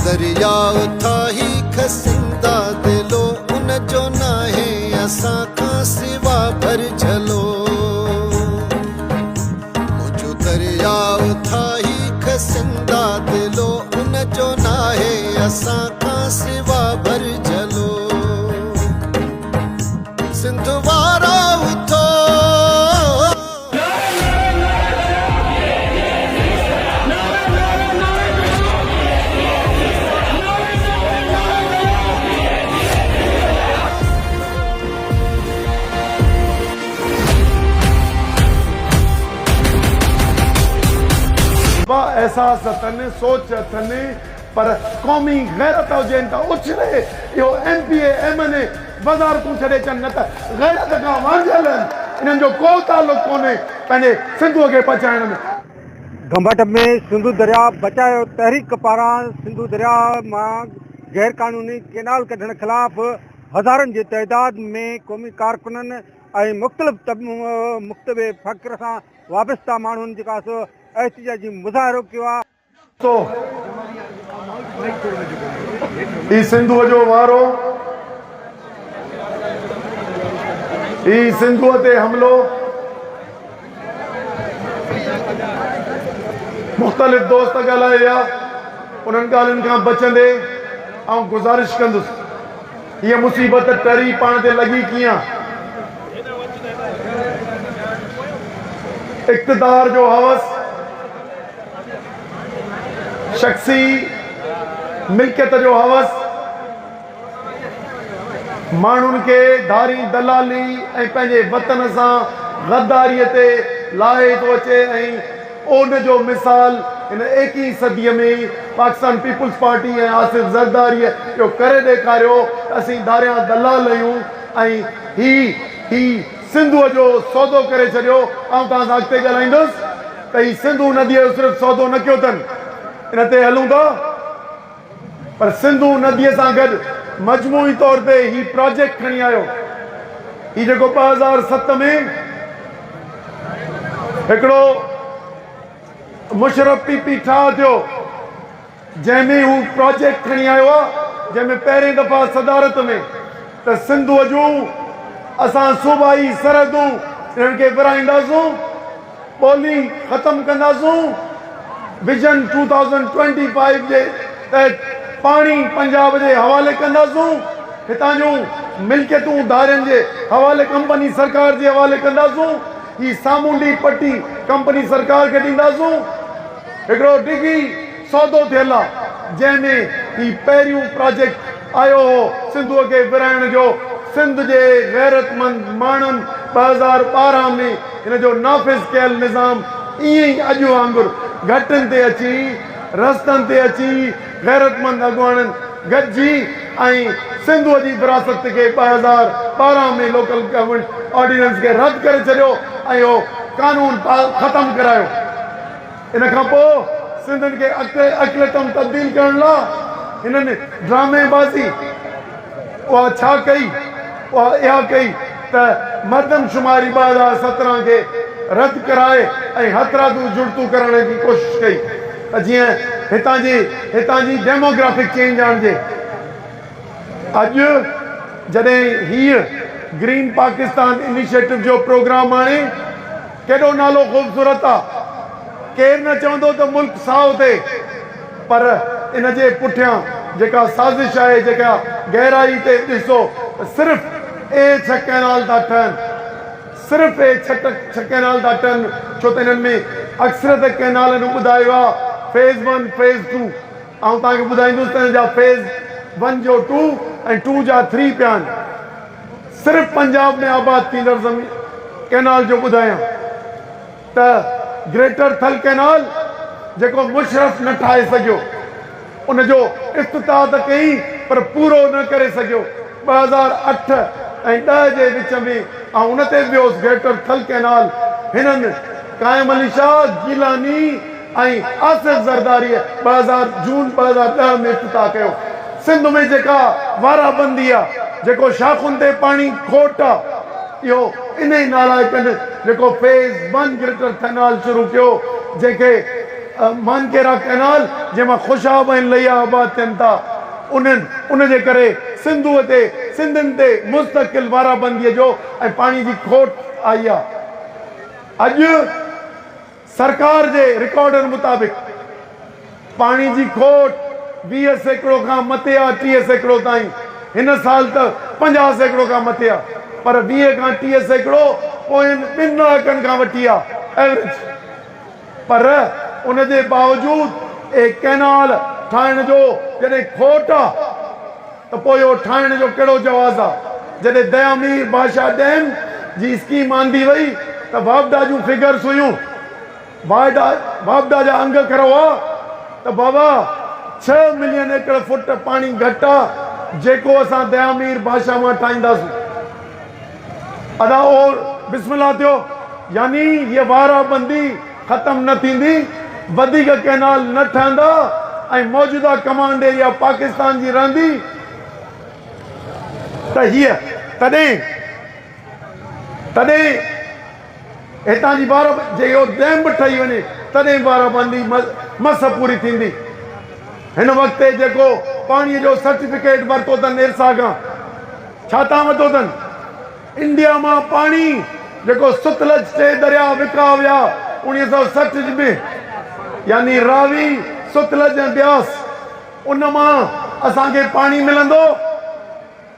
दरिया उथा ही खसिंदा दिलो उन जो नाहे असां खां सिवा भर झलो मुझो दरिया उथा ही खसिंदा दिलो उन जो नाहे असां खां सिवा भर झलो सिंध वारा उथो एहसास अथनि सोच अथनि पर क़ौमी गैरत हुजनि त उछले इहो MPA MNA वज़ारतूं छॾे अचनि न त गैरत खां वांझियल आहिनि इन्हनि जो को तालुक कोन्हे पंहिंजे सिंधूअ खे बचाइण में गंभट में सिंधु दरिया बचायो तहरीक पारां सिंधु दरिया मां गैर कानूनी केनाल कढण ख़िलाफ़ हज़ारनि जी तइदाद में क़ौमी कारकुननि ऐं मुख़्तलिफ़ फ़क्र सां वाबस्ता माण्हुनि जेका सो एहतिजाजी मुज़ाहिरो कयो आहे तो ई सिंधुअ जो वारो ई सिंधुअ ते हमलो मुख़्तलिफ़ दोस्त ॻाल्हाए विया उन्हनि ॻाल्हियुनि खां बचंदे ऐं गुज़ारिश कंदुसि हीअ मुसीबत टरी पाण ते लॻी कीअं इक़्तिदार जो हवस शख्सी मिल्कियत जो हवस माण्हुनि खे धारी दलाली ऐं पंहिंजे वतन सां गद्दारीअ ते लाहे थो अचे ऐं उन जो मिसाल हिन 21वीं सदीअ में पाकिस्तान पीपुल्स पार्टी ऐं आसिफ ज़रदारीअ जो करे ॾेखारियो असीं धारियां दलाल आहियूं ऐं ही सिंधुअ जो सौदो करे छॾियो ऐं तव्हां सां अॻिते ॻाल्हाईंदुसि त ही सिंधु नदीअ जो सिर्फ़ु सौदो न कयो अथनि इन ते हलूं था पर सिंधु नदीअ सां गॾु मजमूई तौर ते ही प्रोजेक्ट खणी आयो ही जेको 2007 में हिकिड़ो मुशरफ पीपी ठाह थियो जंहिंमें हू प्रोजेक्ट खणी आयो आहे जंहिंमें पहिरें दफ़ा सदारत में त सिंधुअ जूं असां सूबाई सरहदूं इन्हनि खे विराईंदासूं ॿोली ख़तमु कंदासूं विजन 2025 जे तहत पाणी पंजाब जे हवाले कंदासूं हितां जूं मिल्कियतूं धारियुनि जे हवाले कंपनी सरकार जे हवाले कंदासूं ही सामूंडी पट्टी कंपनी सरकार खे ॾींदासूं हिकिड़ो डिघी सौदो थियल आहे जंहिंमें ही पहिरियों प्रोजेक्ट आयो हो सिंधुअ खे विराइण जो सिंध जे गैरतमंद माण्हुनि 2012 में हिन जो नाफ़िज़ कयल निज़ाम ईअं ई अॼु वांगुरु घटनि ते अची रस्तनि ते अची गैरतमंद अॻुवाणनि गॾिजी ऐं सिंधुअ जी विरासत खे 2012 में लोकल गवर्नमेंट ऑर्डिनेंस खे रद्द करे छॾियो ऐं इहो कानून ख़तमु करायो इन खां पोइ सिंधियुनि खे अक़लियतम तब्दील करण लाइ हिननि ड्रामेबाज़ी उहा छा कई उहा इहा कई त मर्दमशुमारी 2017 खे रद्द कराए ऐं हथरादू जुड़तू करण जी कोशिश कई त जीअं हितां जी डेमोग्राफिक चेंज आणिजे अॼु जॾहिं हीअ ग्रीन पाकिस्तान इनिशिएटिव जो प्रोग्राम आणे केॾो नालो ख़ूबसूरत आहे केरु न चवंदो त मुल्क साओ थिए पर इन जे पुठियां जेका साज़िश आहे जेका गहराई ते ॾिसो सिर्फ़ु 6 कैनाल था ठहनि सिर्फ़ु 6 कैनाल था ठहनि छो त इन्हनि में अक्सरत कैनालनि ॿुधायो आहे फेज़ 1 फेज़ 2 ऐं तव्हांखे ॿुधाईंदुसि त हिन जा फेज़ 1 जो 2 ऐं 2 जा 3 पिया आहिनि सिर्फ़ु पंजाब में आबाद थींदड़ ज़मीन कैनाल जो ॿुधायां त ग्रेटर थल कैनाल जेको मुशरफ न ठाहे सघियो उनजो इफ़्तिताह त कई पर पूरो न करे सघियो 2008 ऐं 10 जे विच में ऐं उन ते वियोसि ग्रेटर थल कैनाल हिननि कायम अली शाह गीलानी ऐं आसिफ ज़रदारीअ जून 2010 में इफ़्तिताह कयो सिंध में जेका वाराबंदी आहे जेको शाखुनि ते पाणी खोट आहे इहो इन ई नालाइकनि जेको फेज़ 1 ग्रेटर कैनाल शुरू कयो जंहिंखे मानकेरा कैनाल जंहिंमां ख़ुशाब ऐं लैया आबाद थियनि था उनजे करे सिंधूअ ते सिंधियुनि ते मुस्तक़िल वाराबंदीअ जो ऐं पाणी जी खोट आई आहे। अॼु सरकार जे रिकॉर्डनि मुताबिक़ पाणी जी खोट 20 सैकड़ो खां मथे आहे, 30 सैकड़ो ताईं। हिन साल त 50 सैकड़ो खां मथे आहे, पर 20 खां 30 सैकड़ो पोयनि 2 ॾहाकनि खां वठी आहे एवरेज। पर उनजे बावजूद कैनाल ठाहिण जो जॾहिं खोट आहे त पोइ इहो ठाहिण जो कहिड़ो जवाज़ आहे। जॾहिं दयामीर बादशाह डैम जी स्कीम आंदी वई त वापडा जूं फिगर्स हुयूं, वापडा जा अंग करो आहे त बाबा 6 मिलियन एकड़ फुट पाणी घटि आहे जेको असां दयामीर बादशाह मां ठाहींदासीं। अदा और बिस्मिल्लाह थियो, यानी ये वाराबंदी ख़त्म न थींदी, वधीक कैनाल न ठहंदा ऐं मौजूदा कमांड एरिया पाकिस्तान जी रहंदी त हीअ तॾहिं हितां जी जे इहो डैम बि ठही वञे तॾहिं वाराबंदी मस पूरी थींदी। हिन वक़्तु जेको पाणीअ जो सर्टिफिकेट वरितो अथनि इरसा खां, छा था वरितो अथनि? इंडिया मां पाणी जेको सतलज 3 दरिया विका विया 1960 में, यानी रावी सतलज ऐं ब्यास, उन मां असांखे पाणी मिलंदो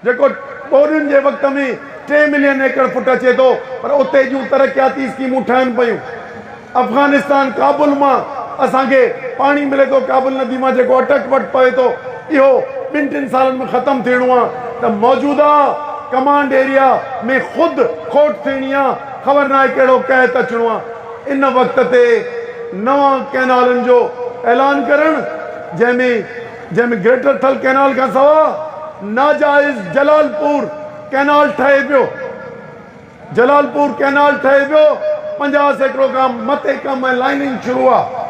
जेको ॿोॾियुनि जे वक़्त में 3 मिलियन एकड़ फुट अचे थो। पर उते जूं तरक़ियाती स्कीमूं ठहनि पियूं। अफ़गानिस्तान काबुल मां असांखे पाणी मिले थो, काबुल नदी मां जेको अटक वटि पए थो, इहो 2-3 सालनि में ख़तमु थियणो आहे। त मौजूदा कमांड एरिया में ख़ुदि खोट थियणी आहे, ख़बर न आहे कहिड़ो कहत अचिणो आहे। इन वक़्त ते नवां कैनालनि जो ऐलान करणु, जंहिंमें ग्रेटर थल कैनाल खां सवाइ नाजाइज़ जलालपुर कैनाल ठहे पियो। जलालपुर कैनाल ठहे पियो, 50 सैकड़ो खां मथे कम ऐं लाइनिंग शुरू आहे।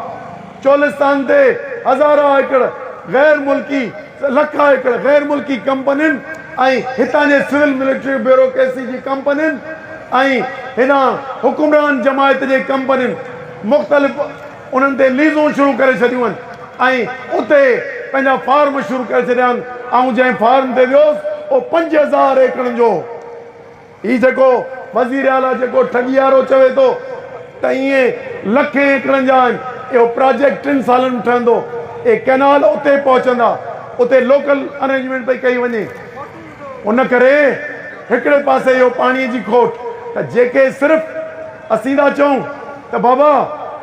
चोलिस्तान ते हज़ारा एकड़ गैर मुल्की, लखा एकड़ गैर मुल्की कंपनियुनि ऐं हितां जे सिविल मिलिट्री ब्यूरोक्रेसी जी कंपनियुनि ऐं हिन हुकुमरान जमायत जे कंपनियुनि मुख़्तलिफ़ उन्हनि ते लीज़ूं शुरू करे छॾियूं आहिनि ऐं उते पंहिंजा फार्म शुरू करे छॾिया आहिनि। ऐं जंहिं फार्म ते वियोसि उहो 5000 एकड़नि जो। हीउ जेको वज़ीर आला जेको ठॻियारो चवे थो त ईअं लखे एकड़नि जा आहिनि, इहो प्रोजेक्ट 3 सालनि में ठहंदो। ये कैनाल उते पहुचंदा, उते लोकल अरेंजमेंट पई कई वञे। उन करे हिकिड़े पासे इहो पाणीअ जी खोट त जेके सिर्फ़ु असीं था चऊं त बाबा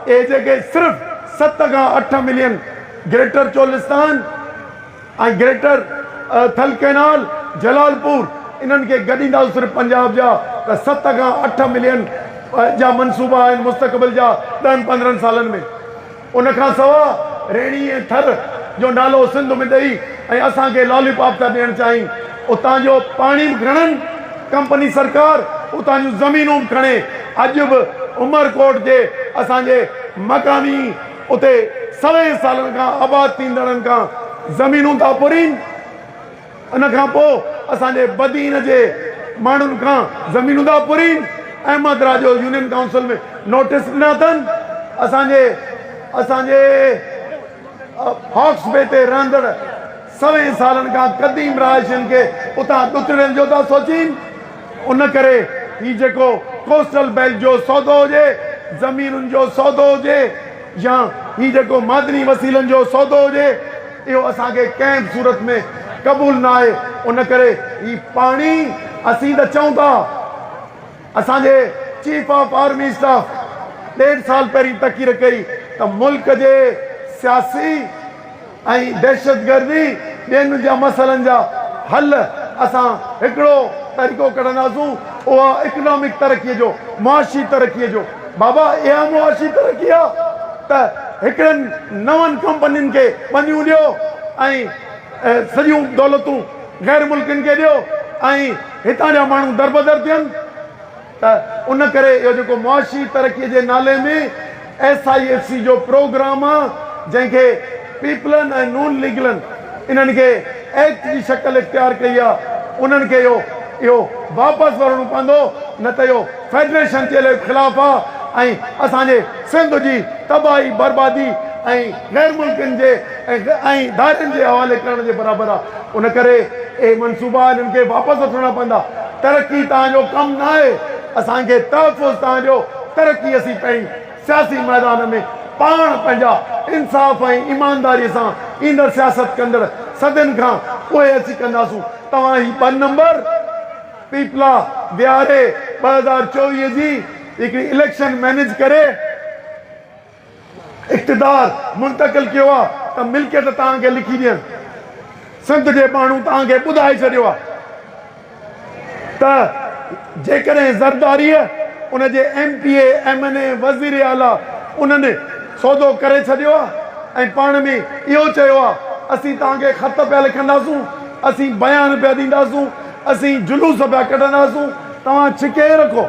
ये जेके सिर्फ़ु 7 खां 8 मिलियन ग्रेटर चोलिस्तान ऐं ग्रेटर थल कैनाल जलालपुर इन्हनि खे गॾींदा सिर्फ़ु पंजाब जा त 7 खां 8 मिलियन जा मनसूबा आहिनि मुस्तक़बिल जा 10-15 सालनि में। उन खां सवाइ रेणी ऐं थर जो नालो सिंध में ॾेई ऐं असांखे लॉलीपॉप था ॾियणु चाहिनि। उतां जो पाणी खणनि कंपनी सरकार, उतां जूं ज़मीनूं खणे। अॼु बि उमरकोट जे असांजे मकामी उते 100 सालनि खां आबाद थींदड़नि खां ज़मीनूं था पुरीनि। इन खां पोइ असांजे बदीन जे माण्हुनि खां ज़मीनूं था पुरीनि। अहमद राजो यूनियन काउंसिल में नोटिस ॾिना अथनि असांजे हॉक्स बे ते रहंदड़ 100 सालनि खां क़दीम रहायशियुनि खे उतां ॾुतड़नि जो था सोचीनि। उन करे हीउ जेको कोस्टल बेल्ट जो सौदो हुजे, ज़मीनुनि जो सौदो हुजे या हीउ जेको मादनी वसीलनि जो सौदो हुजे, इहो असांखे कंहिं बि सूरत में क़बूल न आहे। उन करे हीउ पाणी असीं त चऊं था, असांजे चीफ ऑफ आर्मी स्टाफ 1.5 साल पहिरीं तकीर कई त मुल्क जे सियासी ऐं दहशतगर्दी ॿियनि जा मसइलनि जा हल असां हिकिड़ो तरीक़ो कढंदासूं, उहा इकनॉमिक तरक़ीअ जो, मुआशी तरक़ीअ जो। बाबा इहा मुआशी तरक़ी आहे त हिकिड़नि नवनि कंपनियुनि खे वञूं ॾियो ऐं सॼियूं दौलतूं गैर मुल्कनि खे ॾियो ऐं हितां जा माण्हू दरबदर थियनि। त उन करे इहो जेको मुआशी तरक़ीअ जे नाले में SIFC जो प्रोग्राम आहे, जंहिंखे पीपलनि ऐं नून लीगलनि इन्हनि खे एक्ट जी शक्ल इख्तियार कई आहे, उन्हनि खे इहो वापसि वठणो पवंदो, न त इहो फेडरेशन जे ख़िलाफ़ आहे ऐं असांजे सिंध जी तबाही बर्बादी ऐं गैर मुल्कनि जे ऐं दायरनि जे हवाले करण जे बराबरि आहे। उन करे ए मनसूबा इन्हनि खे वापसि वठणा पवंदा। तरक़ी तव्हांजो कमु न आहे, असांखे तहफ़ुज़ तव्हांजो, तरक़ी असीं पंहिंजी सियासी मैदान में पाण पंहिंजा इंसाफ़ ऐं ईमानदारीअ सां ईंदड़ सियासत कंदड़ सदियुनि खां उहे अची कंदासूं। तव्हां ही 2 नंबर पीपला बिहारे 2024 जी हिकिड़ी इलेक्शन मैनेज करे इक़्तिदार मुंतक़िल कयो आहे त मिल्कियत तव्हांखे लिखी ॾियनि। सिंध जे माण्हू तव्हांखे ॿुधाए छॾियो आहे त जेकॾहिं ज़रदारीअ उनजे MPA MNA वज़ीर आला उन्हनि सौदो करे छॾियो आहे ऐं पाण में इहो चयो आहे असीं तव्हांखे ख़त पिया लिखंदासूं, असीं बयान पिया ॾींदासूं, असीं जुलूस पिया कढंदासूं, तव्हां छिके रखो,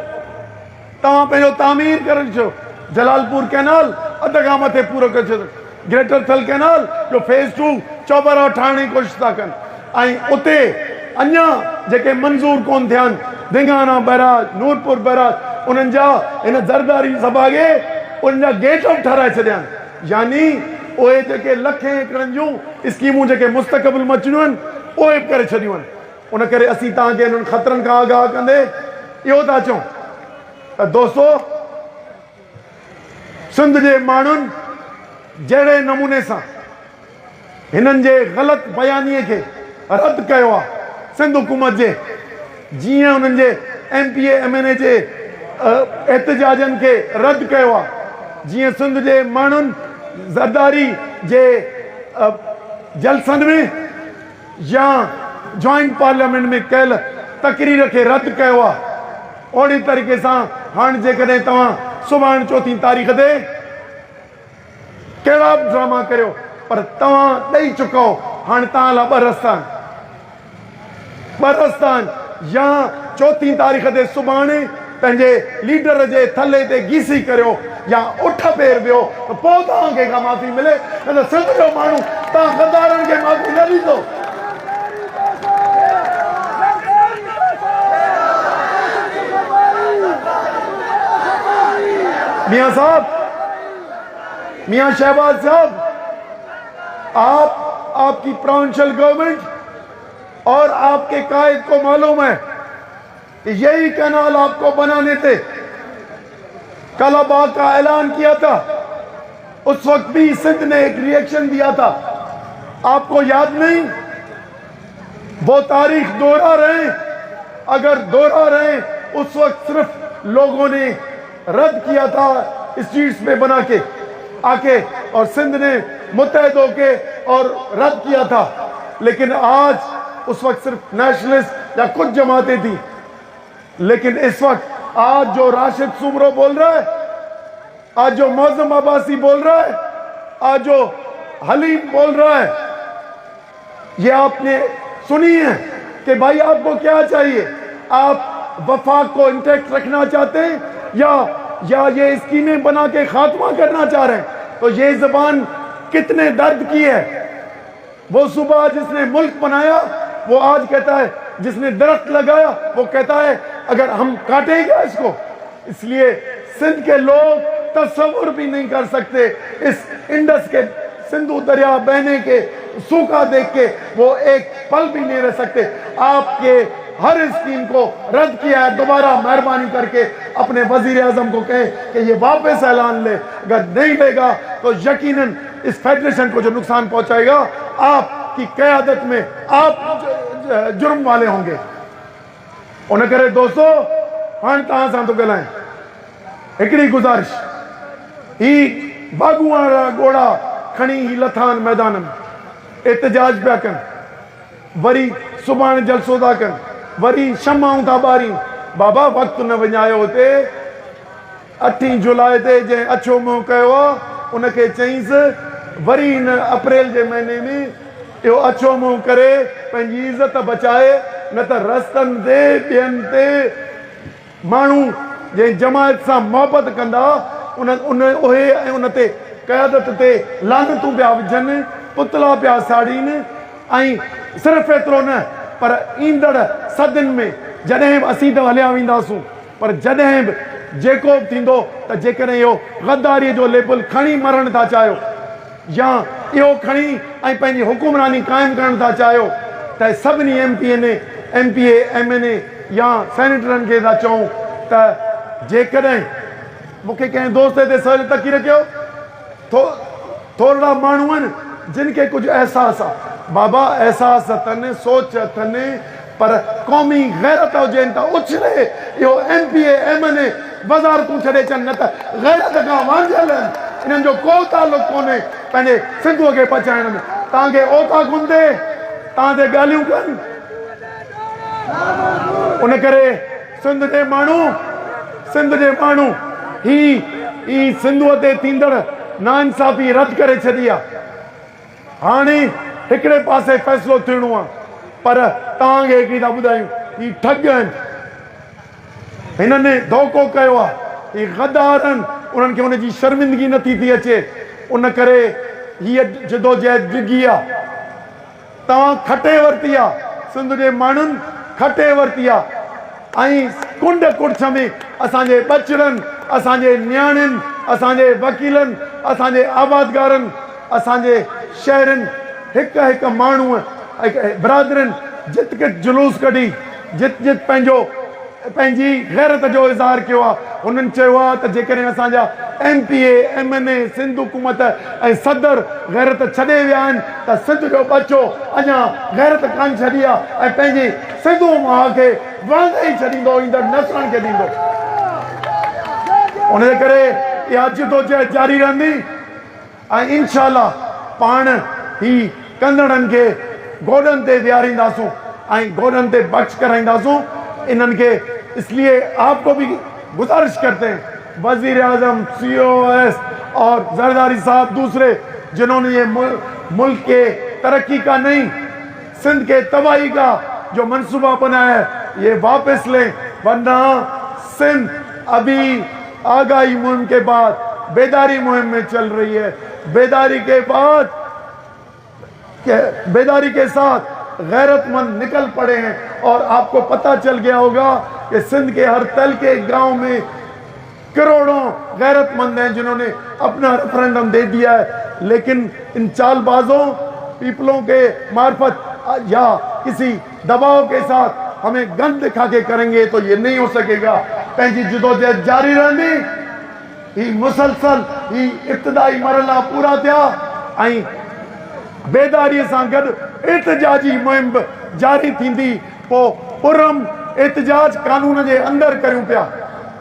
तव्हां पंहिंजो तामीर करे छो। जलालपुर कैनाल अध खां मथे पूरो करे छॾियो, ग्रेटर थल कैनाल जो फेज़ 2 चौबरा ठाहिण जी कोशिशि था कनि ऐं उते अञा जेके मंज़ूर कोन थिया आहिनि धिंगाना बैराज नूरपुर बैराज उन्हनि जा हिन ज़रदारी सभा खे उन्हनि जा गेट ऑफ ठाराए छॾिया आहिनि। यानी उहे जेके लखे एकड़नि जूं स्कीमूं जेके मुस्तक़बिल मचणियूं आहिनि उहे बि करे छॾियूं आहिनि। उन करे असीं तव्हांखे हिननि ख़तरनि खां आगाह कंदे इहो था चऊं त दोस्तो सिंध जे माण्हुनि जहिड़े नमूने सां हिननि जे ग़लति बयानीअ खे रद्द कयो आहे सिंध हुकूमत जे, जीअं उन्हनि जे MPA MNA जे एहतजाजनि खे रद्द कयो आहे, जीअं सिंध जे माण्हुनि ज़रदारी जे जलसनि में या जॉइंट पार्लियामेंट में कयल तकरीर खे रद्द कयो आहे, ओड़ी तरीक़े सां हाणे जेकॾहिं तव्हां सुभाणे 4 तारीख़ ते कहिड़ा बि ड्रामा करियो पर तव्हां ॾेई चुको, हाणे तव्हां लाइ 2 रस्ता आहिनि। 2 रस्ता आहिनि, या 4 तारीख़ ते सुभाणे पंहिंजे लीडर जे थले ते गीसी करियो या उठ पेर वियो त पोइ तव्हांखे का माफ़ी मिले, न त सिंध जो माण्हू तव्हां गद्दारनि खे माफ़ी न ॾींदो। मियां साहब, मियां शहबाज साहब, आपकी प्रोविंशियल गवर्नमेंट और आपके कायद को मालूम है कि यही कैनाल आपको बनाने थे। कलाबाग का ऐलान किया था, उस वक्त भी सिंध ने एक रिएक्शन दिया था, आपको याद नहीं? वो तारीख दोहरा रहे, अगर दोहरा रहे उस वक्त सिर्फ लोगों ने रद्द किया था स्ट्रीट्स में बना के आके और सिंध ने मुत्तहद होके और रद्द किया था, लेकिन आज उस वक्त सिर्फ नेशनलिस्ट या कुछ जमातें थी, लेकिन इस वक्त आज जो राशिद सुमरो बोल रहा है, आज जो मौजम अब्बासी बोल रहा है, आज जो हलीम बोल रहा है, ये आपने सुनी है कि भाई आपको क्या चाहिए? आप वफाक को इंटैक्ट रखना चाहते हैं या ये स्कीमें बना के खात्मा करना चाह रहे हैं? तो ये जबान कितने दर्द की है। वो सुबह जिसने मुल्क बनाया वो आज कहता है, जिसने दरख्त लगाया वो कहता है अगर हम काटेंगे इसको। इसलिए सिंध के लोग तस्वुर भी नहीं कर सकते इस इंडस के सिंधु दरिया बहने के सूखा देख के वो एक पल भी नहीं रह सकते। आपके हर स्कीम को रद्द किया है, दोबारा मेहरबानी करके अपने वजीर आजम को कहें कि ये वापस ऐलान ले, अगर नहीं लेगा तो यकीनन इस फेडरेशन को जो नुकसान पहुंचाएगा आपकी क़यादत में आप जुर्म वाले होंगे। उन करे दोस्तों हाणे तव्हां सां थो ॻाल्हायां, हिकिड़ी गुज़ारिश, ही बागू वारा घोड़ा खणी ही लथान मैदान में एहतजाज पिया कनि, वरी सुभाणे जलसो था कनि, वरी शमाऊं था ॿारियूं। बाबा वक़्तु न विञायो हुते। 8 जुलाई ते जंहिं अछो मुंहुं कयो आहे उनखे चईंसि वरी हिन अप्रैल जे महीने में इहो अछो मुंहुं करे पंहिंजी इज़त बचाए, न त रस्तनि ते ॿियनि ते माण्हू जंहिं जमायत सां मोहबत कंदा उहे ऐं उन ते क़यादत ते लानतूं पिया विझनि, पुतला पिया साड़ीनि। ऐं सिर्फ़ु एतिरो न पर ईंदड़ सदियुनि में जॾहिं बि असीं त हलिया वेंदासूं, पर जॾहिं बि जेको बि थींदो त जेकॾहिं इहो गद्दारीअ जो लेबल खणी मरण था चाहियो या इहो खणी ऐं पंहिंजी हुकुमरानी क़ाइमु करणु था चाहियो त सभिनी MPA MNA या सेनेटरनि खे था चऊं त जेकॾहिं मूंखे कंहिं दोस्त ते सवाल तकीर कयो थोरा माण्हू आहिनि जिन खे कुझु अहसासु आहे बाबा अहसासु अथनि सोच अथनि पर क़ौमी गैरत हुजनि त उछले इहो MPA MNA वज़ारतूं छॾे अचनि न त गैरत खां वांझियल आहिनि इन्हनि जो को तालुक कोन्हे पंहिंजे सिंधूअ खे बचाइण में तव्हांखे ओता गुंदे तव्हां ते ॻाल्हियूं कनि उन करे सिंध जे माण्हू ही सिंधूअ ते थींदड़ नाइंसाफ़ी रद्द करे छॾी आहे हाणे हिकिड़े पासे फ़ैसिलो थियणो आहे पर तव्हांखे हिकिड़ी था ॿुधायूं ही ठग आहिनि हिननि धोखो कयो आहे ही गद्दार आहिनि उन्हनि खे उनजी शर्मिंदगी नथी थी अचे उन करे हीअ जिदोजहद डिगी आहे तव्हां खटे वरिती आहे सिंध जे माण्हुनि खटे वरिती आहे ऐं कुंड कुड़छ में असांजे बचड़नि असांजे न्याणियुनि असांजे वकीलनि असांजे आबादगारनि असांजे शहरनि हिकु हिकु माण्हूअ बिरादरनि जित कित जुलूस कढी जित पंहिंजी गैरत जो इज़हार कयो आहे हुननि चयो आहे त जेकॾहिं असांजा MPA MNA सिंध हुकूमत ऐं सदर गैरत छॾे विया आहिनि त सिंध जो बचो अञा गैरत कान छॾी आहे ऐं पंहिंजी सिंधू माउ खे वणंदे ई छॾींदो ईंदड़ नसलनि खे ॾींदो उनजे करे इहा जिदोजहद जारी रहंदी ऐं इंशाअल्लाह पाण ही कंदड़नि खे गोॾनि ते विहारींदासूं ऐं गोॾनि ते बख्श कराईंदासूं इन्हनि खे इसलिए आपको भी गुजारिश करते हैं वजीर आजम COS और जरदारी साहब दूसरे जिन्होंने ये मुल्क के तरक्की का नहीं सिंध के तबाही का जो मंसूबा बनाया है ये वापस लें वरना सिंध अभी आगाही मुहिम के बाद बेदारी मुहिम में चल रही है बेदारी के साथ गैरतमंद निकल पड़े हैं और आपको पता चल गया होगा कि सिंध के हर तल के गांव में करोड़ों गैरतमंद हैं जिन्होंने अपना रेफरेंडम दे दिया है लेकिन इन चालबाजों पीपलों के मार्फत या किसी दबाव के साथ हमें गन दिखा के करेंगे तो ये नहीं हो सकेगा पंहिंजी जिदोजहद जारी रहंदी ही मुसलसल ही इब्तिदाई मरहला पूरा थिया ऐं बेदारीअ सां गॾु एहतजाजी मुहिम जारी थींदी पोइ पुरम एहतजाज कानून जे अंदरि करियूं पिया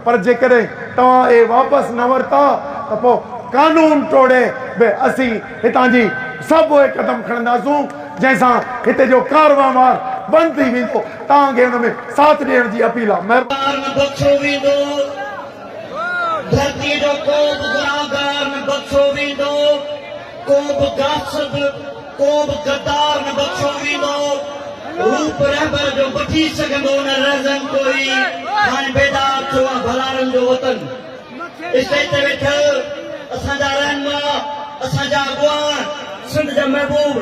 पर जेकॾहिं तव्हां इहे वापसि न वरिता त पोइ कानून तोड़े बि असीं हितां जी सभु उहे क़दम खणंदासूं जंहिंसां हिते जो कारवां बंदि थी वेंदो तव्हांखे हुन में साथ ॾियण जी अपील आहे धरती जो को बि गुनाहगार न बख़्शो वेंदो को बि गासिब को बि गद्दार न बख़्शो वेंदो रूप रहबर जो बची सघंदो न रहज़न कोई हाणे बेदार थियो आहे भलारनि जो वतन स्टेज ते वेठल असांजा रहनुमा असांजा अॻवान सिंध जा महबूब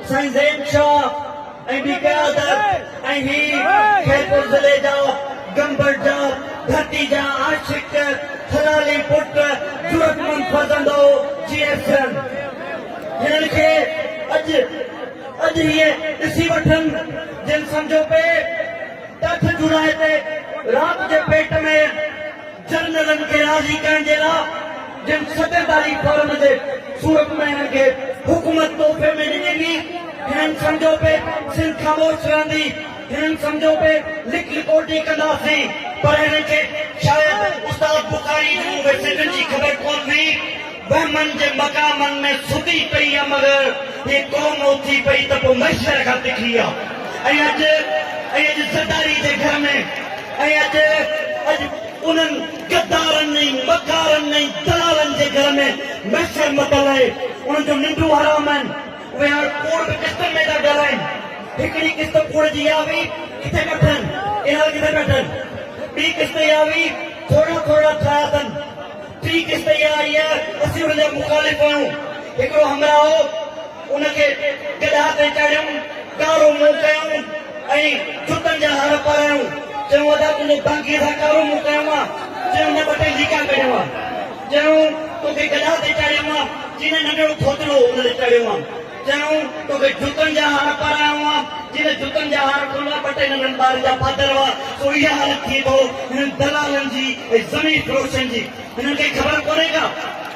साईं ज़ैन शाह ऐं ॿी क़यादत ऐं ही खैरपुर ज़िले जा गंबड़ जा धरती जा आशिक हलाली पुट ज़रूरतमंद फर्ज़ंदो GSN हिननि खे अॼु हीअ ॾिसी वठनि जिन सम्झो पे तथ जुड़ाए ते राति जे पेट में जनरलनि खे राज़ी करण जे लाइ जिन 47 फॉर्म जे सूरत में हिननि खे हुकूमत तोहफ़े में ॾिनी हिननि सम्झो पे सिंध ख़ामोश रहंदी हिननि सम्झो पे लिकोटी कंदासीं पर हिननि खे शायदि उस्ताद बुखारी जूं वेसिटनि जी ख़बर कोन हुई वहमन जे मक़ामनि में सुधी पई आहे मगर हे क़ौम उथी पई त पोइ मशर खां तिखी आहे ऐं अॼु ज़रदारी जे घर में ऐं अॼु उन्हनि गद्दारनि ऐं मकारनि ऐं दलालनि जे घर में मशर मतल आहे उन्हनि जो निंडूं हराम आहिनि उहे हाणे कूड़ बि किस्तनि में था ॻाल्हाइनि हिकिड़ी किस्त कूड़ जी आवी किथे वठनि इहा किथे वठनि ॿी किस्त आवी थोरा ठाहिया अथनि टी किस्त इहा आई आहे असीं हुन जा मुखालिफ़ आहियूं हिकिड़ो हमराहो उनखे गॾा ते चढ़ियूं कारो मुंहुं कयूं ऐं जुतनि जा हर पारायूं चयूं अदा तुंहिंजो बाक़ीअ सां कारो मुंहुं कयूं आहे चयूं न ॿ टे लीका कढियूं आहे चयूं तोखे गॾा ते चढ़ियूं आहे जिन्हें नंढड़ो खोतड़ो उन चढ़ियो आहे चयूं तोखे जुतनि जा हार पारायो आहे जिन्हें जुतनि जा हार खोला ॿ टे नंढनि ॿारनि जा फादर हुआ सो इहा हालत थी थो हिननि दलालनि जी ऐं ज़मीन फ़रोशनि जी हिननि खे ख़बर कोन्हे का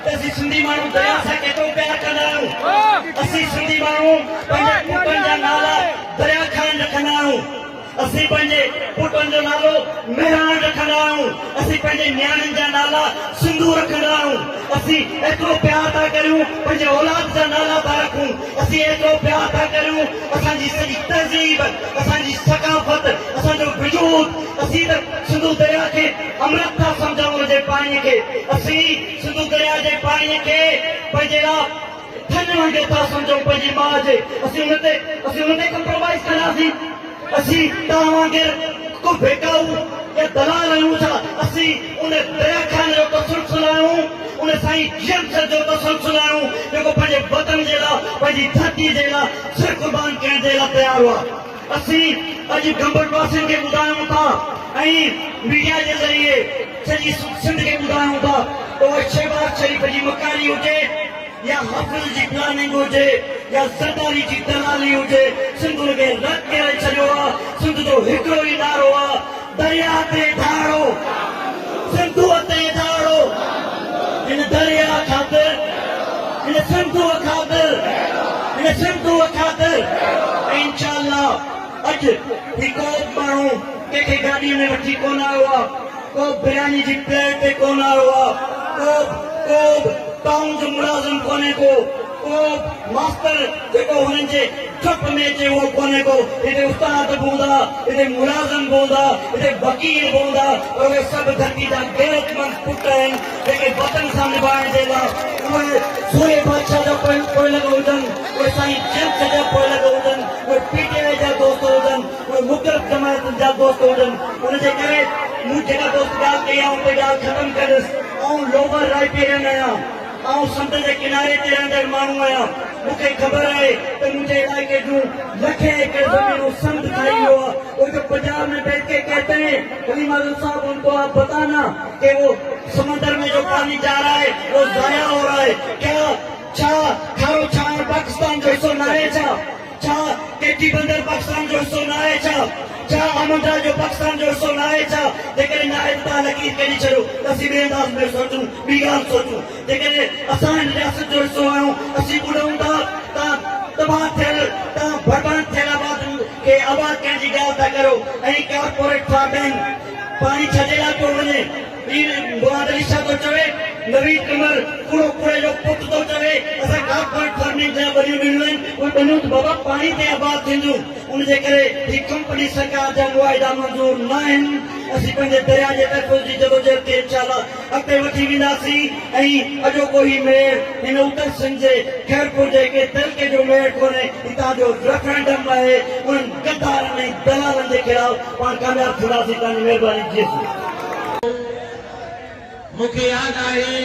त असीं सिंधी माण्हू दरिया सां केतिरो प्यार कंदा आहियूं असीं सिंधी माण्हू पंहिंजे पुटनि जा नाला दरिया खान रखंदा आहियूं असीं पंहिंजे पुटनि जो नालो मेहरान रखंदा आहियूं असीं पंहिंजे नियाणियुनि जा नाला सिंधू रखंदा आहियूं असीं एतिरो प्यार था करियूं पंहिंजे औलाद जा नाला था रखूं असीं एतिरो प्यार था करियूं असांजी सॼी तहज़ीब असांजी सकाफ़त असांजो वजूद असीं त सिंधू दरिया खे अमृत था सम्झूं हुनजे पाणीअ खे असीं सिंधू दरिया जे पाणीअ खे पंहिंजे थन वांगुरु था सम्झूं पंहिंजी माउ जे असीं हुन ते कंप्रोमाइज़ कंदासीं असीं तव्हां वांगुरु को बेकाऊ या दलाल आहियूं छा असीं उन दरिया खान जो तसलसल आहियूं उन साईं जमशेद जो तसलसल आहियूं जेको पंहिंजे वतन जे लाइ पंहिंजी धरती जे लाइ सिर क़ुर्बान करण जे लाइ तयारु हुआ असीं अॼु गंबड़ वासियुनि खे ॿुधायूं था ऐं मीडिया जे ज़रिए सॼी सिंध खे ॿुधायूं था उहा शहबाज़ शरीफ़ जी मकारी हुजे या हाफ़िज़ जी प्लानिंग हुजे या सरदारी जी दलाली हुजे सिंध खे रद करे छॾियो आहे सिंध जो हिकिड़ो ई नारो आहे दरिया ते धाड़ो सिंधूअ ते धाड़ो हिन दरिया ख़ातिर हिन सिंधूअ ख़ातिर हिन सिंधूअ ख़ातिर ऐं इंशाअल्लाह अॼु ही को माण्हू कंहिंखे गाॾीअ में वठी कोन आयो आहे को बिरयानी जी प्लेट ते कोन आयो आहे को टाउन जो मुलाज़िम कोन्हे को मास्टर जेको हुननि जे चुप में अचे उहो कोन्हे को हिते उस्ताद बि हूंदा हिते मुलाज़िम बि हूंदा हिते वकील बि हूंदा उहे सभु धरती जा गैरतमंद पुट आहिनि जेके वतन सां निभाइण जे लाइ उहे सूर्य बादशाह जा पोइ लॻो हुजनि उहे साईं जमशेद जा पोइ लॻो हुजनि उहे पीटीआई जा दोस्त हुजनि उहे मुख़्तलिफ़ जमायतुनि जा दोस्त हुजनि हुनजे करे मूं जेका दोस्त ॻाल्हि कई आहे उते ॻाल्हि ख़तमु कंदुसि ऐं लोवर रायपुरियन आहियां ऐं समुंड जे किनारे ते रहंदड़ माण्हू आहियां मूंखे ख़बर आहे त मुंहिंजे इलाइक़े जूं लखे एकड़ ज़मीनूं समुंड खाई वियो आहे वो जो पंजाब में बैठ के कहते हैं कलीम आज़म साहब उनको आप बताना कि वो समंदर में जो पानी जा रहा है वो जाया हो रहा है क्या छा खारो छाण पाकिस्तान जो हिस्सो न आहे छा केटी बंदर पाकिस्तान जो हिस्सो न आहे छा आमंडा जो पाकिस्तान जो हिस्सो न आहे छा जेकॾहिं न आहे तव्हां लकीर कढी छॾियो त असीं ॿिए अंदाज़ में सोचूं ॿी ॻाल्हि सोचूं जेकॾहिं असां हिन रियासत जो हिस्सो आहियूं असीं ॿुधूं था तव्हां तबाह थियल तव्हां बर्बाद थियल आबाद खे आबाद करण जी ॻाल्हि था करो ऐं कॉर्पोरेट फार्मिंग पाणी छॾे लाइ पियो वञे मुराद अली शाह थो चवे नवीद कमर कूड़ो कूड़े जो पुट थो चवे असां कॉर्पोरेट फार्मिंग जा वॾियूं ॾिनियूं आहिनि उहे ॿिनियूं त बाबा पाणी ते आबाद थींदियूं उनजे करे ही कंपनी सरकार जा मुआइदा मंज़ूर न आहिनि असीं पंहिंजे दरिया जे तहफ़ुज़ जी जदोजहद खे इंशाअल्लाह अॻिते वठी वेंदासीं ऐं अॼोको ही मेयर हिन उत्तर सिंध जे खैरपुर जे के तइलके जो मेयर कोन्हे हितां जो रेफरेंडम आहे उन्हनि गद्दारनि ऐं दलालनि जे ख़िलाफ़ पाण कामयाब थींदासीं तव्हांजी महिरबानी जी मूंखे यादि आहे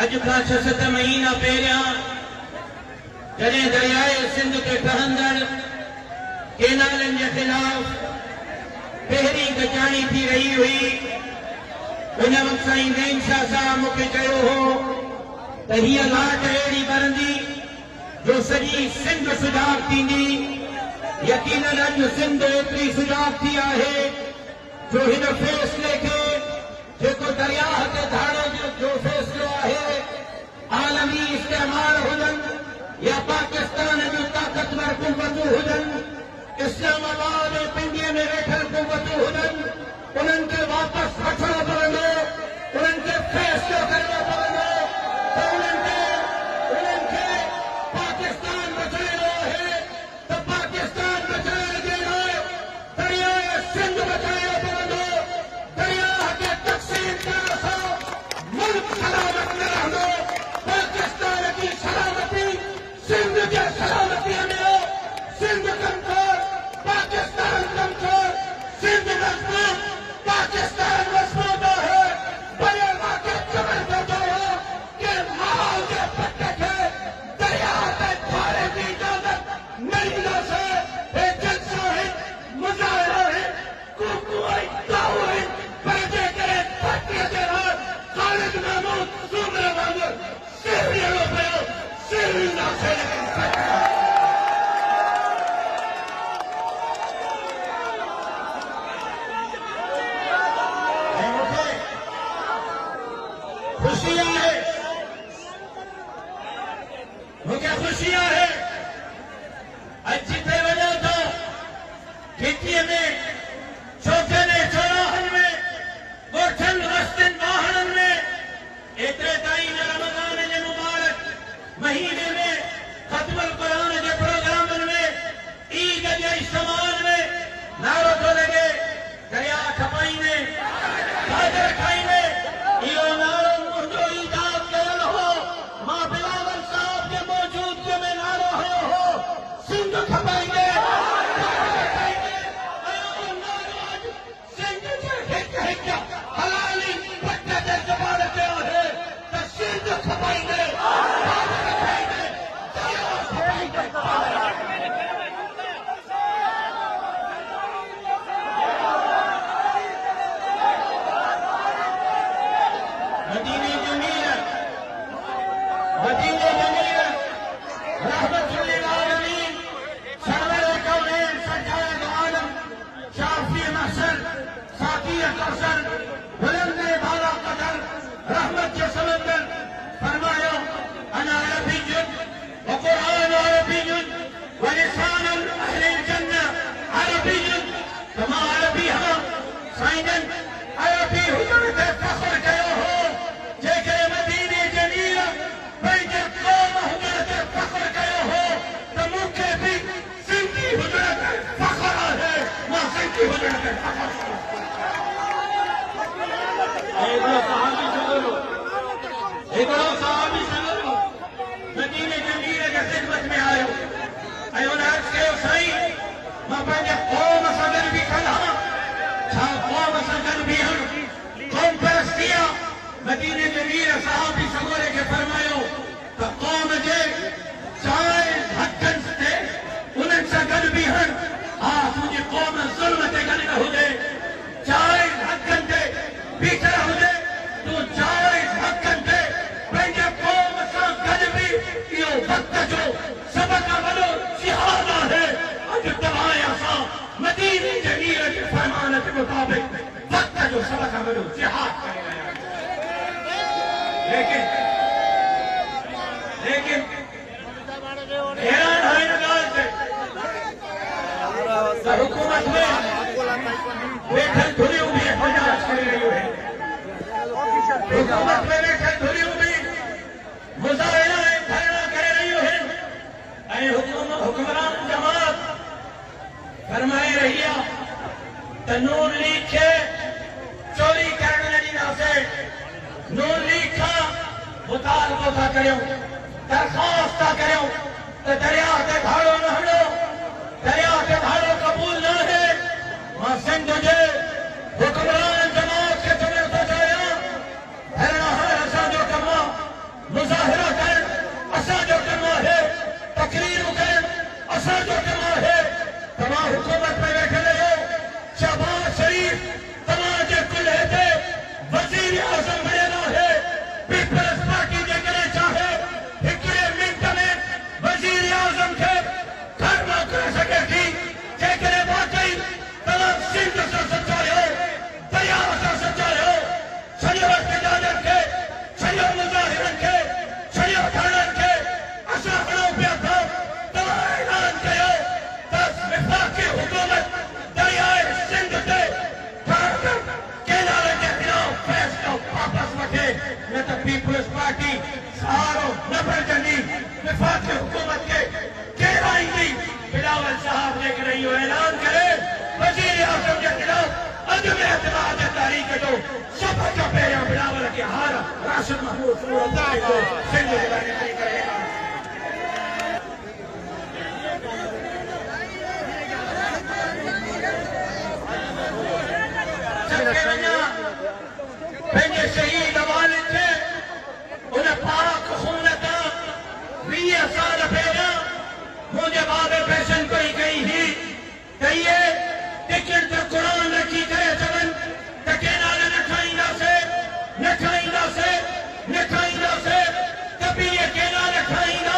अॼु खां 6-7 महीना पहिरियां जॾहिं दरियाए सिंध ते ठहंदड़ केनालनि जे ख़िलाफ़ पहिरीं गजाणी थी रही हुई उन वक़्तु साईं नईम शाह साहब मूंखे चयो हो त हीअ लाट अहिड़ी ॿरंदी जो सॼी सिंध सुजाॻ थींदी यकीनन अॼु सिंध एतिरी सुजाॻ थी आहे जो हिन फ़ैसिले खे जेको दरियाह ते धाड़े जो फ़ैसिलो आहे आलमी इस्तेमाल हुजनि या पाकिस्तान जूं ताक़तवर कुवतूं हुजनि इस्लामाबाद ऐं पिंडीअ में वेठल कुवतूं हुजनि उन्हनि खे वापसि वठणो पवंदो उन्हनि खे फ़ैसिलो करणो पवंदो त उन्हनि खे पाकिस्तान बचाइणो आहे त पाकिस्तान बचाइण जे लाइ दरियाए सिंध बचाइणो पवंदो दरियाह खे तक़सीम करण सां मुल्क सलामत न रहंदो पाकिस्तान जी सलामती सिंध जे सलामतीअ में सिंध कमज़ोर पाकिस्तान कमज़ोर सिंध मज़बूत पाकिस्तान मज़बूत आहे बड़े वाक़े जबरदस्त जिथे वञो था खिचीअ में छोटे ने चौराहनि में ॻोठनि वस्तनि वाहणनि में एतिरे ताईं रमज़ान जे मुबारक महीने में ख़त्मुल क़ुरान जे प्रोग्रामनि में ईद जे इज्तिमाअनि में नारो थो लॻे दरिया खपाईंदे गाजर खाईंदे इहो नारो मुंहिंजो ईजाद कयल हो मां बिलावल साहब जे मौजूदगी में नारो हयो हो सिंध खपाईंदे गाजर खाईंदे ऐं उहो नारो अॼु सिंध जे हिक हिक हलाली पट ते ज़बान ते आहे त सिंध खपाईंदे गाजर खाईंदे दरिया खपाईंदे मदीने जमील रहमतुल लिल आलमीन सरवर कौनैन सरकार आलम शाफी महसन साकी कौसर बुलंद बाला कदर रहमत के समंदर फरमाया अना अरबियुन व कुरान अरबियुन व लिसान अहले जन्नह अरबियुन कमा अरबी हा साइनन अरबी हुजूर ते फख्र कयो हो जेकॾहिं मदीने जमील पंहिंजे क़ौम हुजण ते फख्र कयो हो त मूंखे बि सिंधी हुजण ते फख्र आहे मां सिंधी हुजण ते फख्र हिकिड़ो सहाबी सॻिड़ो मदीने जमील जे ख़िदमत में आयो ऐं हुन अर्ज़ कयो साईं मां पंहिंजे क़ौम सां गॾु बीठल आहियां छा क़ौम सां गॾु बीहण क़ौम परस्ती आहे मदीने जमील सहाबी सॻोरे खे फरमायो त क़ौम जे जाइज़ हक़नि ते उन्हनि सां गॾु बीहण हा तुंहिंजी क़ौम ज़ुल्म ते गॾु न हुजे जाइज़ हक़नि ते बीठल हुजे तूं जाइज़ हक़नि ते पंहिंजे क़ौम सां गॾु बि इहो वक़्त जो सभ खां वॾो जिहाद आहे अॼु तव्हां असां मदीने जमील जे फरमान जे मुताबिक़ वक़्त जो सभ खां वॾो जिहाद करे रहिया आहियूं लेकिन हैरान आहे इन ॻाल्हि ते त हुकूमत में वेठल धुरियूं बि एहतजाज करे रहियूं आहिनि हुकूमत में वेठल धुरियूं बि मुज़ाहिरा ऐं धरना करे रहियूं आहिनि ऐं हुक्मरान जमात फरमाए रही आहे त नून लीग खे चोरी करण न ॾींदासीं नून लीग खां मुतालबो था करियूं दरख़्वास्त था करियूं त दरिया ते भाड़ो न हणो दरिया ते भाड़ो क़बूल न आहे मां सिंध जे हुक्मरान जमात खे चवणु थो चाहियां धरना हणणु असांजो कमु आहे मुज़ाहिरा करणु असांजो कमु आहे तक़रीरूं करणु असांजो कमु आहे तव्हां हुकूमत में वेठल आहियो शहबाज शरीफ़ तव्हांजे कुल्हे ते वज़ीर आज़म बणियल आहे पीपल्स पार्टी जेकॾहिं चाहे हिकिड़े मिंट में वज़ीर आज़म खे घर मोकिले सघे थी जेकॾहिं वाकई तव्हां सिंध सां सचा आहियो दरिया सां सचा आहियो छॾियो इhtजाजनि खे छॾियो मुज़ाहिरनि खे छॾियो धरननि खे असां खणूं पिया था तव्हां ऐलान कयो त विफ़ाक़ी हुकूमत दरियाए सिंध ते केनाल जे ख़िलाफ़ फ़ैसिलो वापसि वठे न त पीपल्स पार्टी सहारो न बणजंदी विफ़ाक़ी हुकूमत खे केराईंदी बिलावल साहब जेकॾहिं इहो ऐलान करे वज़ीर आज़म जे ख़िलाफ़ अॼु में एतमाद तारीख़ जो सभ खां पहिरियों बिलावल खे हार राशिद महमूद सूरत जो सिंध जे लाइ निकिरी करे ऐलान पंहिंजे शहीद वालिद खे उन पाक खून तां 20 साल पहिरियां मुंहिंजे बाबे पेशन कई हुई त इहे टिकट ते क़ुर रखी करे चवनि त केनाल न खाईंदासीं त बि इहे केनाल खाईंदा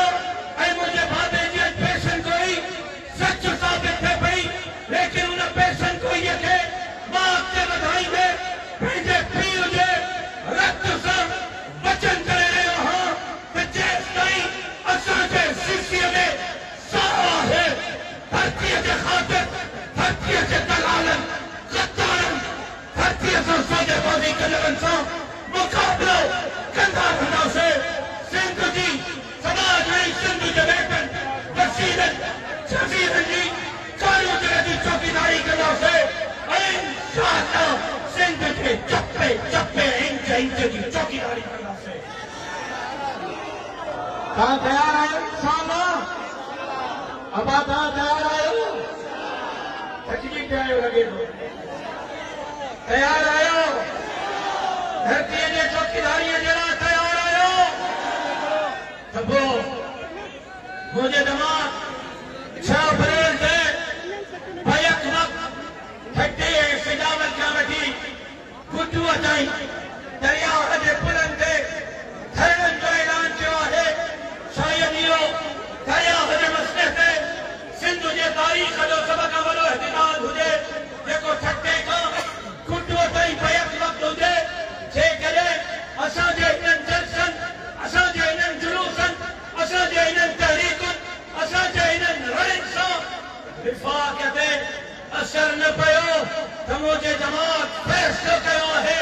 इंशाअल्लाह सिंध के चप्पे चप्पे इंच इंच की चौकीदारी करना से कहाँ तैयार है इंशाअल्लाह अब आप तैयार आयो थकी पे आयो लगे तो तैयार आयो धरती ने चौकीदारी जरा तैयार आयो सबो मुझे दमाग 6 अप्रैल से भयक वक्त फटे सजावट क्या बैठी कुटू अचाई दरिया हजे पुलन से धरणन जो ऐलान किया है शायद इहो दरिया हजे मसले से सिंध जे तारीख़ जो सब खां वॾो इतिहाद हुजे जेको ठटे खां कुटू ताईं भयक वक्त हुजे जेकॾहिं असांजे इन्हनि जलसनि असांजे इन्हनि जुलूसनि असांजे इन्हनि तहरीकुनि असांजे इन्हनि रड़ियुनि सां विफ़ाक़ ते असर न पियो त मुंहिंजे जमात फ़ैसिलो कयो आहे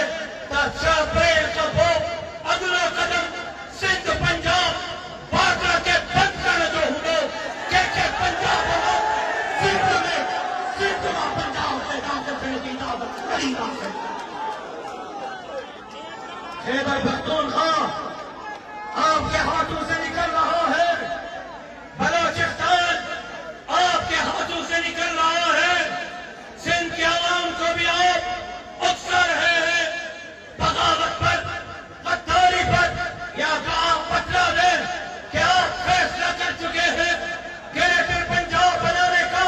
त 6 अप्रैल खां पोइ अॻिलो क़दम सिंध पंजाब बार्डर खे बंदि करण जो हूंदो कंहिंखे पंजाब मां सिंध मां पंजाब ते दाख़िल थियण जी इजाज़त ॾींदासीं खैबर पख्तूनख्वा आपके हाथों से निकल रहा है बलोचिस्तान आपके हाथों से निकल रहा है सिंध के आवाम को भी आप उकसा रहे हैं बगावत पर गद्दारी पर या तो आप बदला दें कि आप फैसला कर चुके हैं ग्रेटर पंजाब बनाने का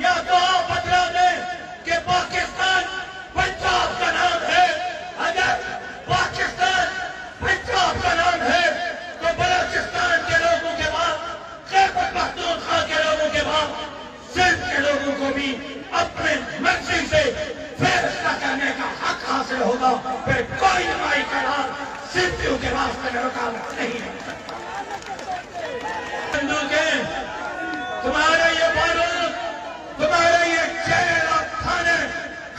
या तो आप बदला दें कि पाकिस्तान पंजाब का नाम है अगर पाकिस्तान पंजाब का नाम है तो बलोचिस्तान के लोगों के बाद खैबर पख्तूनख्वा के लोगों के बाद सिंध के लोगों को भी अपने मर्जी से फैसला करने का हक हासिल होगा फिर कोई नुमाई करार सिंधियों के वास्ते में रुकावट नहीं है तुम्हारे ये बारूद तुम्हारे ये जेल और थाने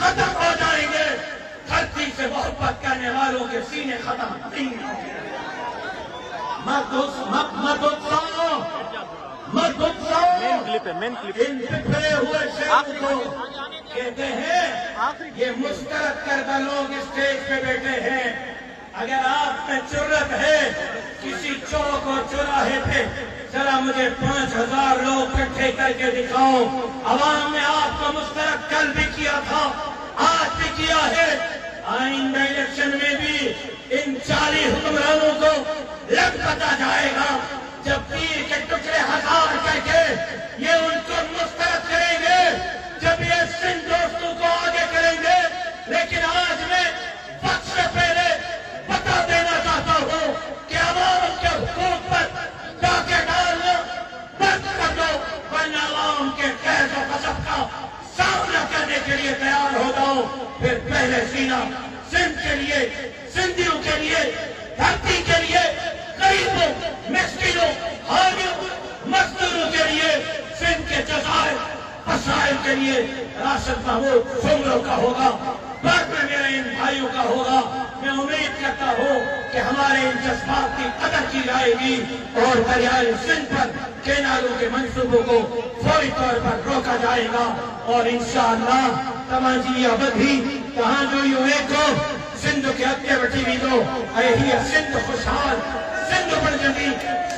खत्म हो जाएंगे धरती से मोहब्बत करने वालों के सीने खत्म नहीं होंगे मत उत्साहो इन बिखरे हुए शेरों को कहते हैं ये मुस्तरद करदा लोग स्टेज पे बैठे हैं अगर आप में जुर्रत है किसी चौक और चौराहे पे जरा मुझे 5000 लोग इकट्ठे करके दिखाओ अवाम ने आपको मुस्तरद कल भी किया था आज भी किया है आइंदा इलेक्शन में भी इन 40 हुक्मरानों को लग पता जाएगा जब तीर के टुकड़े 1000 करके ये उनको मुस्तरद करेंगे जब ये सिंध दोस्तों को आगे करेंगे लेकिन आज मैं वक्त से पहले बता देना चाहता हूँ कि अवाम के हुकूक पर डाके डालना बंद कर दो वरना अवाम के कैद और गज़ब का सामना करने के लिए तैयार हो जाओ फिर पहले सीना सिंध के लिए सिंधियों के लिए धरती के लिए गरीबों मिस्किनों हारियों मजदूरों के लिए सिंध के जज़ायर मसाइल के लिए राशिद महमूद सुमरों का होगा बाद में मेरे इन भाइयों का होगा मैं उम्मीद करता हूँ कि हमारे इन जज्बात की कदर की जाएगी और दरियाए सिंध पर केनालों के मंसूबों को फौरी तौर पर रोका जाएगा और इंशाअल्लाह तमाजी अवधि कहाँ जो यूं को सिंध के अगे वठी वेंदो ऐं हीअ सिंध खुशहाल सिंध बणजंदी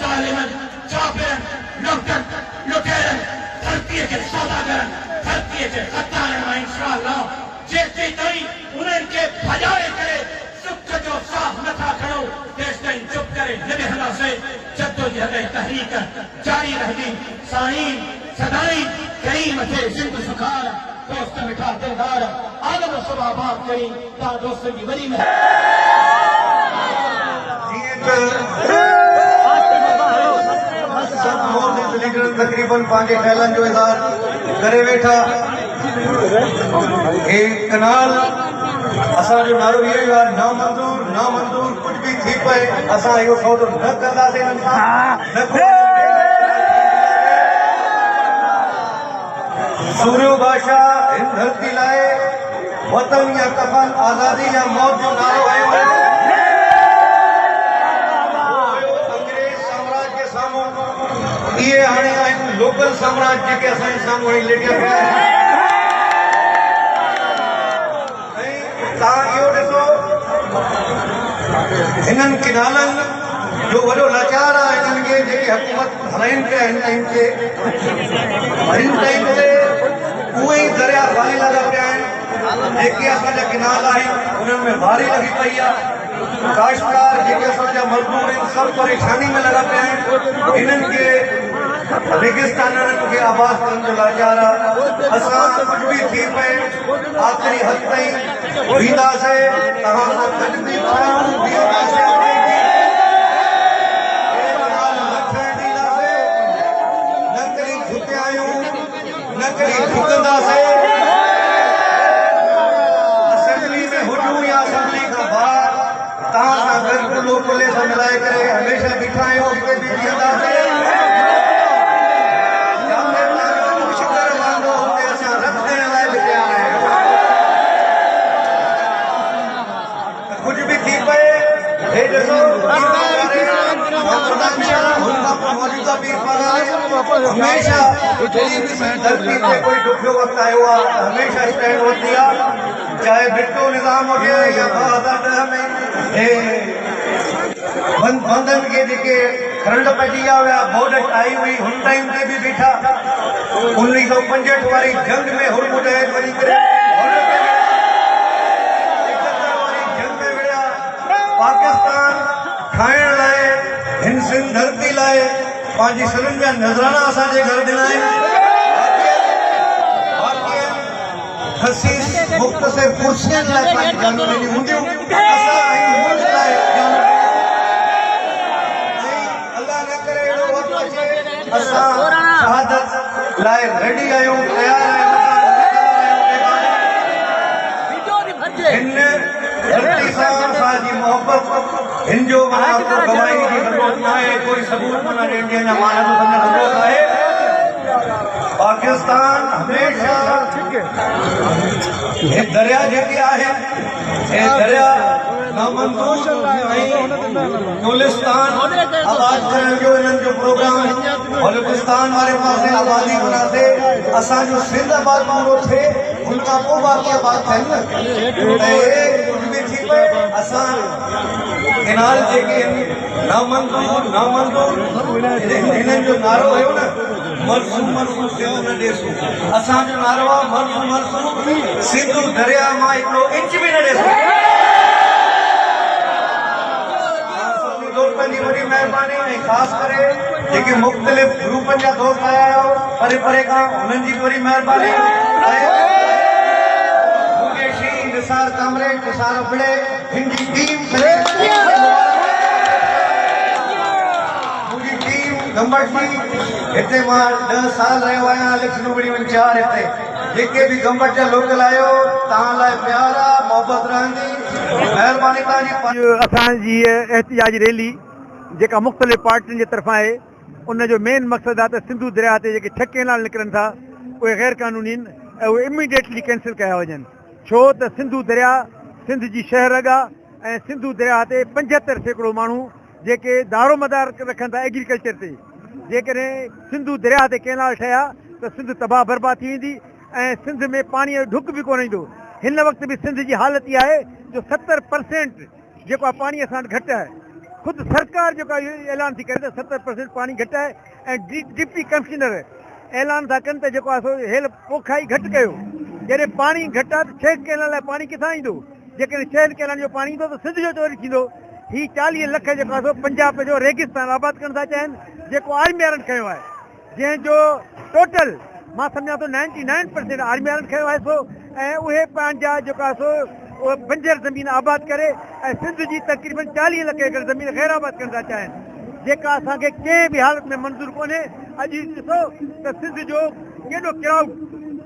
ज़ालिमन चापरन लुटेरन धरतीअ खे सौदागरन धरतीअ खे ग़द्दारन मां इंशाअल्लाह जेसिताईं ताईं उन्हनि खे भॼाए करे सुख जो साह नथा खणो तेसिताईं चुप करे न वेहंदासीं जद्दोजहद तहरीक जारी रहंदी साईं सदाईं करीम थे सिंध सुखार दोस्त मिठा दिलदार आलम सुबह बात करी ता दोस्त की वरी में तकरीबन पंहिंजे ख्यालनि जो इज़हार करे वेठा हे कनाल असांजो नारो इहो ई आहे नामंजूर कुझु बि थी पए असां इहो सौदो न कंदासीं हिननि सां सूर्यो बादशाह हिन धरती लाइ वतन या कफन आज़ादी या मौत जो नारो आयो आहे अंग्रेज साम्राज्य जे साम्हूं इहे हाणे आहिनि लोकल साम्राज्य जेके असांजे साम्हूं हाणे लेटिया पिया हिननि किनालनि जो वॾो लाचार आहे हिननि खे जेके हुकूमत हलाइनि पिया हिन टाइम ते उहे ई दरिया ख़ाली लॻा पिया आहिनि जेके असांजा किनाल आहिनि उन्हनि में भारी लॻी पई आहे काश्तकार जेके असांजा मज़दूर आहिनि सभु परेशानी में लॻा पिया आहिनि हिननि खे रेगिस्ताननि खे आबाद करण जो लाचार आहे असां कुझु बि थी पए आख़िरी हद ताईं बीहंदासीं तव्हां सां गॾु बि बीहंदासीं असेंबली में हुजूं या असेंबली खां ॿाहिरि तव्हां सां गॾु लोकले सां मिलाए करे हमेशह बीठा आहियूं अॻिते बि बीहंदासीं शुक्र वांदो हुते असां रद ॾियण लाइ बि तयार आहियूं कुझु बि थी पए हे ॾिसो मौजूदा पीर पागल हमेशा धरती ते कोई ॾुखियो वक़्तु आयो आहे हमेशा स्टैंड वरिती आहे चाहे बिट्टो निज़ाम हुजे या 2010 में बंधन खे जेके करंट पइजी विया हुआ बोर्ड आई हुई हुन टाइम ते बि बीठा 1965 वारी जंग में हुन मुजाहिद वञी करे जंग में विढ़िया पाकिस्तान ठाहिण लाइ हिन सिंध धरती लाइ पंहिंजी सभिनि जा नज़राना असांजे घर ॾिना आहिनि ख़सीस मुख़्तसिर कुर्सियुनि लाइ पंहिंजी जानूं ॾिनियूं हूंदियूं असां मुल्क लाइ अल्लाह न करे अहिड़ो वक़्तु अचे असां शहादत लाइ रेडी आहियूं तयार आहियूं हिन धरती सां असांजी मोहबत हिन जो गवाही जी ज़रूरत न आहे कोई सबूत न ॾियण जी अञा मां नथो सम्झां ज़रूरत आहे पाकिस्तान हमेशह हे दरिया जेके आहिनि हे दरिया नामंजूर ऐं गुलिस्तान आबाद करण जो हिननि जो प्रोग्राम बलूचिस्तान वारे पासे आबादी बनाते असांजो सिंध आबाद पूरो थिए हुन खां पोइ बाक़ी आबाद थियनि न कुझु बि थी पए असां किनाल जेके नामंजूर हिननि जो नारो हुयो न मरसू मरसू सिंधु न ॾेसू असांजो नारो आहे मरसू मरसू सिंधु दरिया मां हिकिड़ो इंच बि न ॾेसू दोस्तनि जी वॾी महिरबानी ऐं ख़ासि करे जेके मुख़्तलिफ़ ग्रुपनि जा दोस्त आया आहियो परे परे खां हुननि जी वॾी महिरबानी निसार कामरे निसार उबड़े हिंदी टीम मुंहिंजी टीम गंबट जी हिते मां 10 साल रहियो आहियां इलेक्शन उबड़ी वञी 4 हिते जेके बि गंबट जा लोकल आहियो तव्हां लाइ प्यार आहे मोहबत रहंदी महिरबानी तव्हांजी असांजी एहतिजाजी रैली जेका मुख़्तलिफ़ पार्टियुनि जे तरफ़ां आहे उन जो मेन मक़सदु आहे त सिंधु दरिया ते जेके 6 केनाल निकिरनि था उहे गैर क़ानूनी आहिनि ऐं उहे इमीडिएटली कैंसिल कया वञनि छो त सिंधु दरिया सिंध जी शहर आहे ऐं सिंधु दरिया ते 75% माण्हू जेके दारोमदार रखनि था एग्रीकल्चर ते जेकॾहिं सिंधु दरिया ते केनाल ठहिया त सिंध तबाह बर्बाद थी वेंदी ऐं सिंध में पाणीअ जो ढुक बि कोन ईंदो हिन वक़्तु बि सिंध जी हालत इहा आहे जो 70% जेको आहे पाणी असां वटि घटि आहे ख़ुदि सरकार जेको आहे ऐलान थी करे त 70% पाणी घटि आहे ऐं डिप्टी कमिश्नर ऐलान था कनि त जेको आहे हेल पोखाई घटि कयो जॾहिं पाणी घटि आहे त 6 केनाल लाइ पाणी किथां ईंदो जेकॾहिं 6 केनाल जो पाणी ईंदो त सिंध जो चोरी थींदो ही 40 लख जेको आहे पंजाब जो रेगिस्तान आबाद करणु था चाहिनि जेको आर्मी वारनि खयो आहे जंहिंजो टोटल मां सम्झां थो 99% आर्मी वारनि खयो आहे सो ऐं उहे पंहिंजा जेको आहे उहे बंजर ज़मीन आबाद करे ऐं सिंध जी तक़रीबन 40 लख एकड़ ज़मीन गैर आबाद करणु था चाहिनि जेका असांखे कंहिं बि हालत में मंज़ूर कोन्हे अॼु ॾिसो त सिंध जो केॾो क्राउड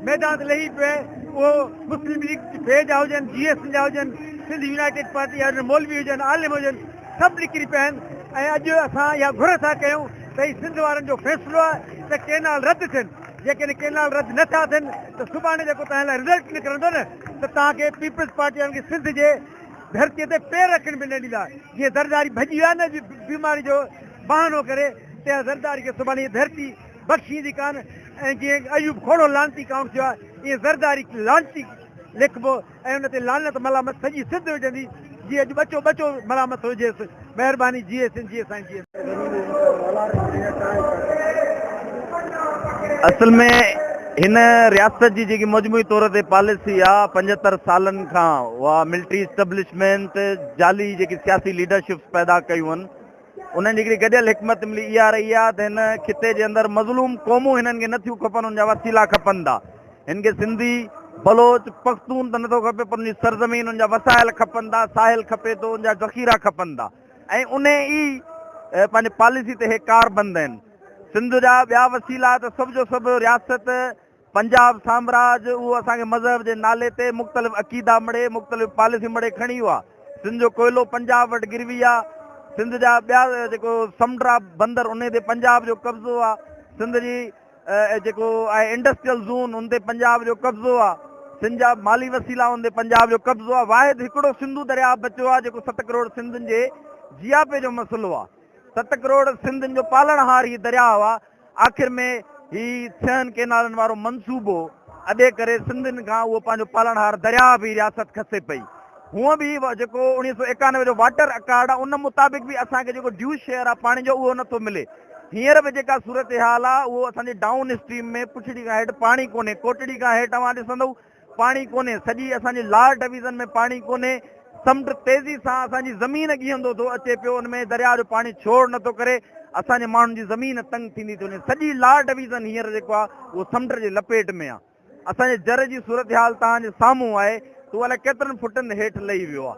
मैदान ते लही पियो आहे उहो मुस्लिम लीग फे जा हुजनि GS जा हुजनि सिंध यूनाइटेड पार्टी जा हुजनि मौलवी हुजनि आलिम हुजनि सभु निकिरी पिया आहिनि ऐं अॼु असां इहा घुर था कयूं त हीउ सिंध वारनि जो फ़ैसिलो आहे त केनाल रद्द थियनि जेकॾहिं केनाल रद्द नथा थियनि त सुभाणे जेको तव्हां लाइ रिज़ल्ट निकिरंदो न त तव्हांखे पीपल्स पार्टी वारनि खे सिंध जे धरतीअ ते पेर रखण बि न ॾींदा जीअं ज़रदारी भॼी विया न बीमारी जो बहानो करे त ज़रदारी खे सुभाणे धरती बख़्शींदी कान ऐं जीअं अयूब खोड़ो लानती काउंट थियो आहे ईअं ज़रदारी लानती लिखिबो ऐं उन ते लानत मलामत सॼी सिंध विझंदी जी अॼु बचो बचो मरामत हुजेसि महिरबानी जी साईं जी असल में हिन रियासत जी जेकी मजमूई तौर ते पॉलिसी आहे 75 सालनि खां उहा मिलिट्री इस्टेब्लिशमेंट जाली जेकी सियासी लीडरशिप्स पैदा कयूं आहिनि उन्हनि जी हिकिड़ी गॾियल हिकमत मिली इहा रही आहे त हिन खिते जे अंदरि मज़लूम क़ौमूं हिननि खे नथियूं खपनि हुन जा वसीला खपनि था हिन खे सिंधी बलोच पख्तून त नथो खपे पर उनजी सरज़मीन उन जा वसाइल खपनि था साहिल खपे थो उन जा ज़ख़ीरा खपनि था ऐं उन ई पंहिंजी पॉलिसी ते हे कारबंद आहिनि सिंध जा ॿिया वसीला त सभ जो सभु रियासत पंजाब साम्राज्य उहो असांखे मज़हब जे नाले ते मुख़्तलिफ़ अक़ीदा मड़े मुख़्तलिफ़ पॉलिसी मड़े खणी वियो आहे सिंध जो कोयलो पंजाब वटि गिरवी आहे सिंध जा ॿिया जेको समुंड बंदर उन ते पंजाब जो कब्ज़ो आहे सिंध जी जेको आहे इंडस्ट्रियल ज़ोन उन ते पंजाब जो कब्ज़ो आहे सिंध जा माली वसीला उन ते पंजाब जो कब्ज़ो आहे वाहिद हिकिड़ो सिंधु दरिया बचियो आहे जेको 7 करोड़ सिंधियुनि जे जियापे जो मसइलो आहे 7 करोड़ सिंधियुनि जो पालणहार हीउ दरियाउ आहे आख़िर में ही 6 केनालनि वारो मनसूबो अॾे करे सिंधियुनि खां उहो पंहिंजो पालणहार दरिया बि रियासत खसे पई हूअं बि जेको 1991 जो वाटर अकार्ड आहे उन मुताबिक़ बि असांखे जेको ड्यू शेयर आहे पाणी जो उहो नथो मिले हींअर बि जेका सूरत हाल आहे उहो असांजी डाउन स्ट्रीम में पुछड़ी खां हेठि पाणी कोन्हे कोटड़ी खां हेठि तव्हां ॾिसंदव पाणी कोन्हे सॼी असांजी लार डिवीज़न में पाणी कोन्हे समुंड तेज़ी सां असांजी ज़मीन ॻीहंदो थो अचे पियो उन में दरिया जो पाणी छोड़ नथो करे असांजे माण्हुनि जी ज़मीन तंग थींदी थी वञे सॼी लार डिवीज़न हींअर जेको आहे उहो समुंड जे लपेट में आहे असांजे जर जी सूरत हाल तव्हांजे साम्हूं आहे त उहो अलाए केतिरनि फुटनि हेठि लही वियो आहे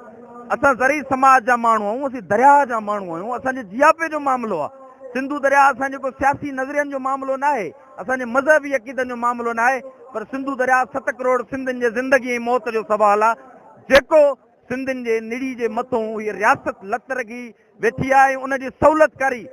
असां ज़री समाज जा माण्हू आहियूं असीं दरिया जा माण्हू आहियूं असांजे जियापे जो मामिलो आहे सिंधु दरिया असांजो जेको सियासी नज़रियनि जो मामिलो न आहे असांजे मज़हबी अक़ीदनि जो मामिलो न आहे पर सिंधु दरिया 7 करोड़ सिंधियुनि जे ज़िंदगी ऐं मौत जो सवाल आहे जेको सिंधियुनि जे निड़ी जे मथां हीअ रियासत लत रखी वेठी आहे उनजी सहूलियत करी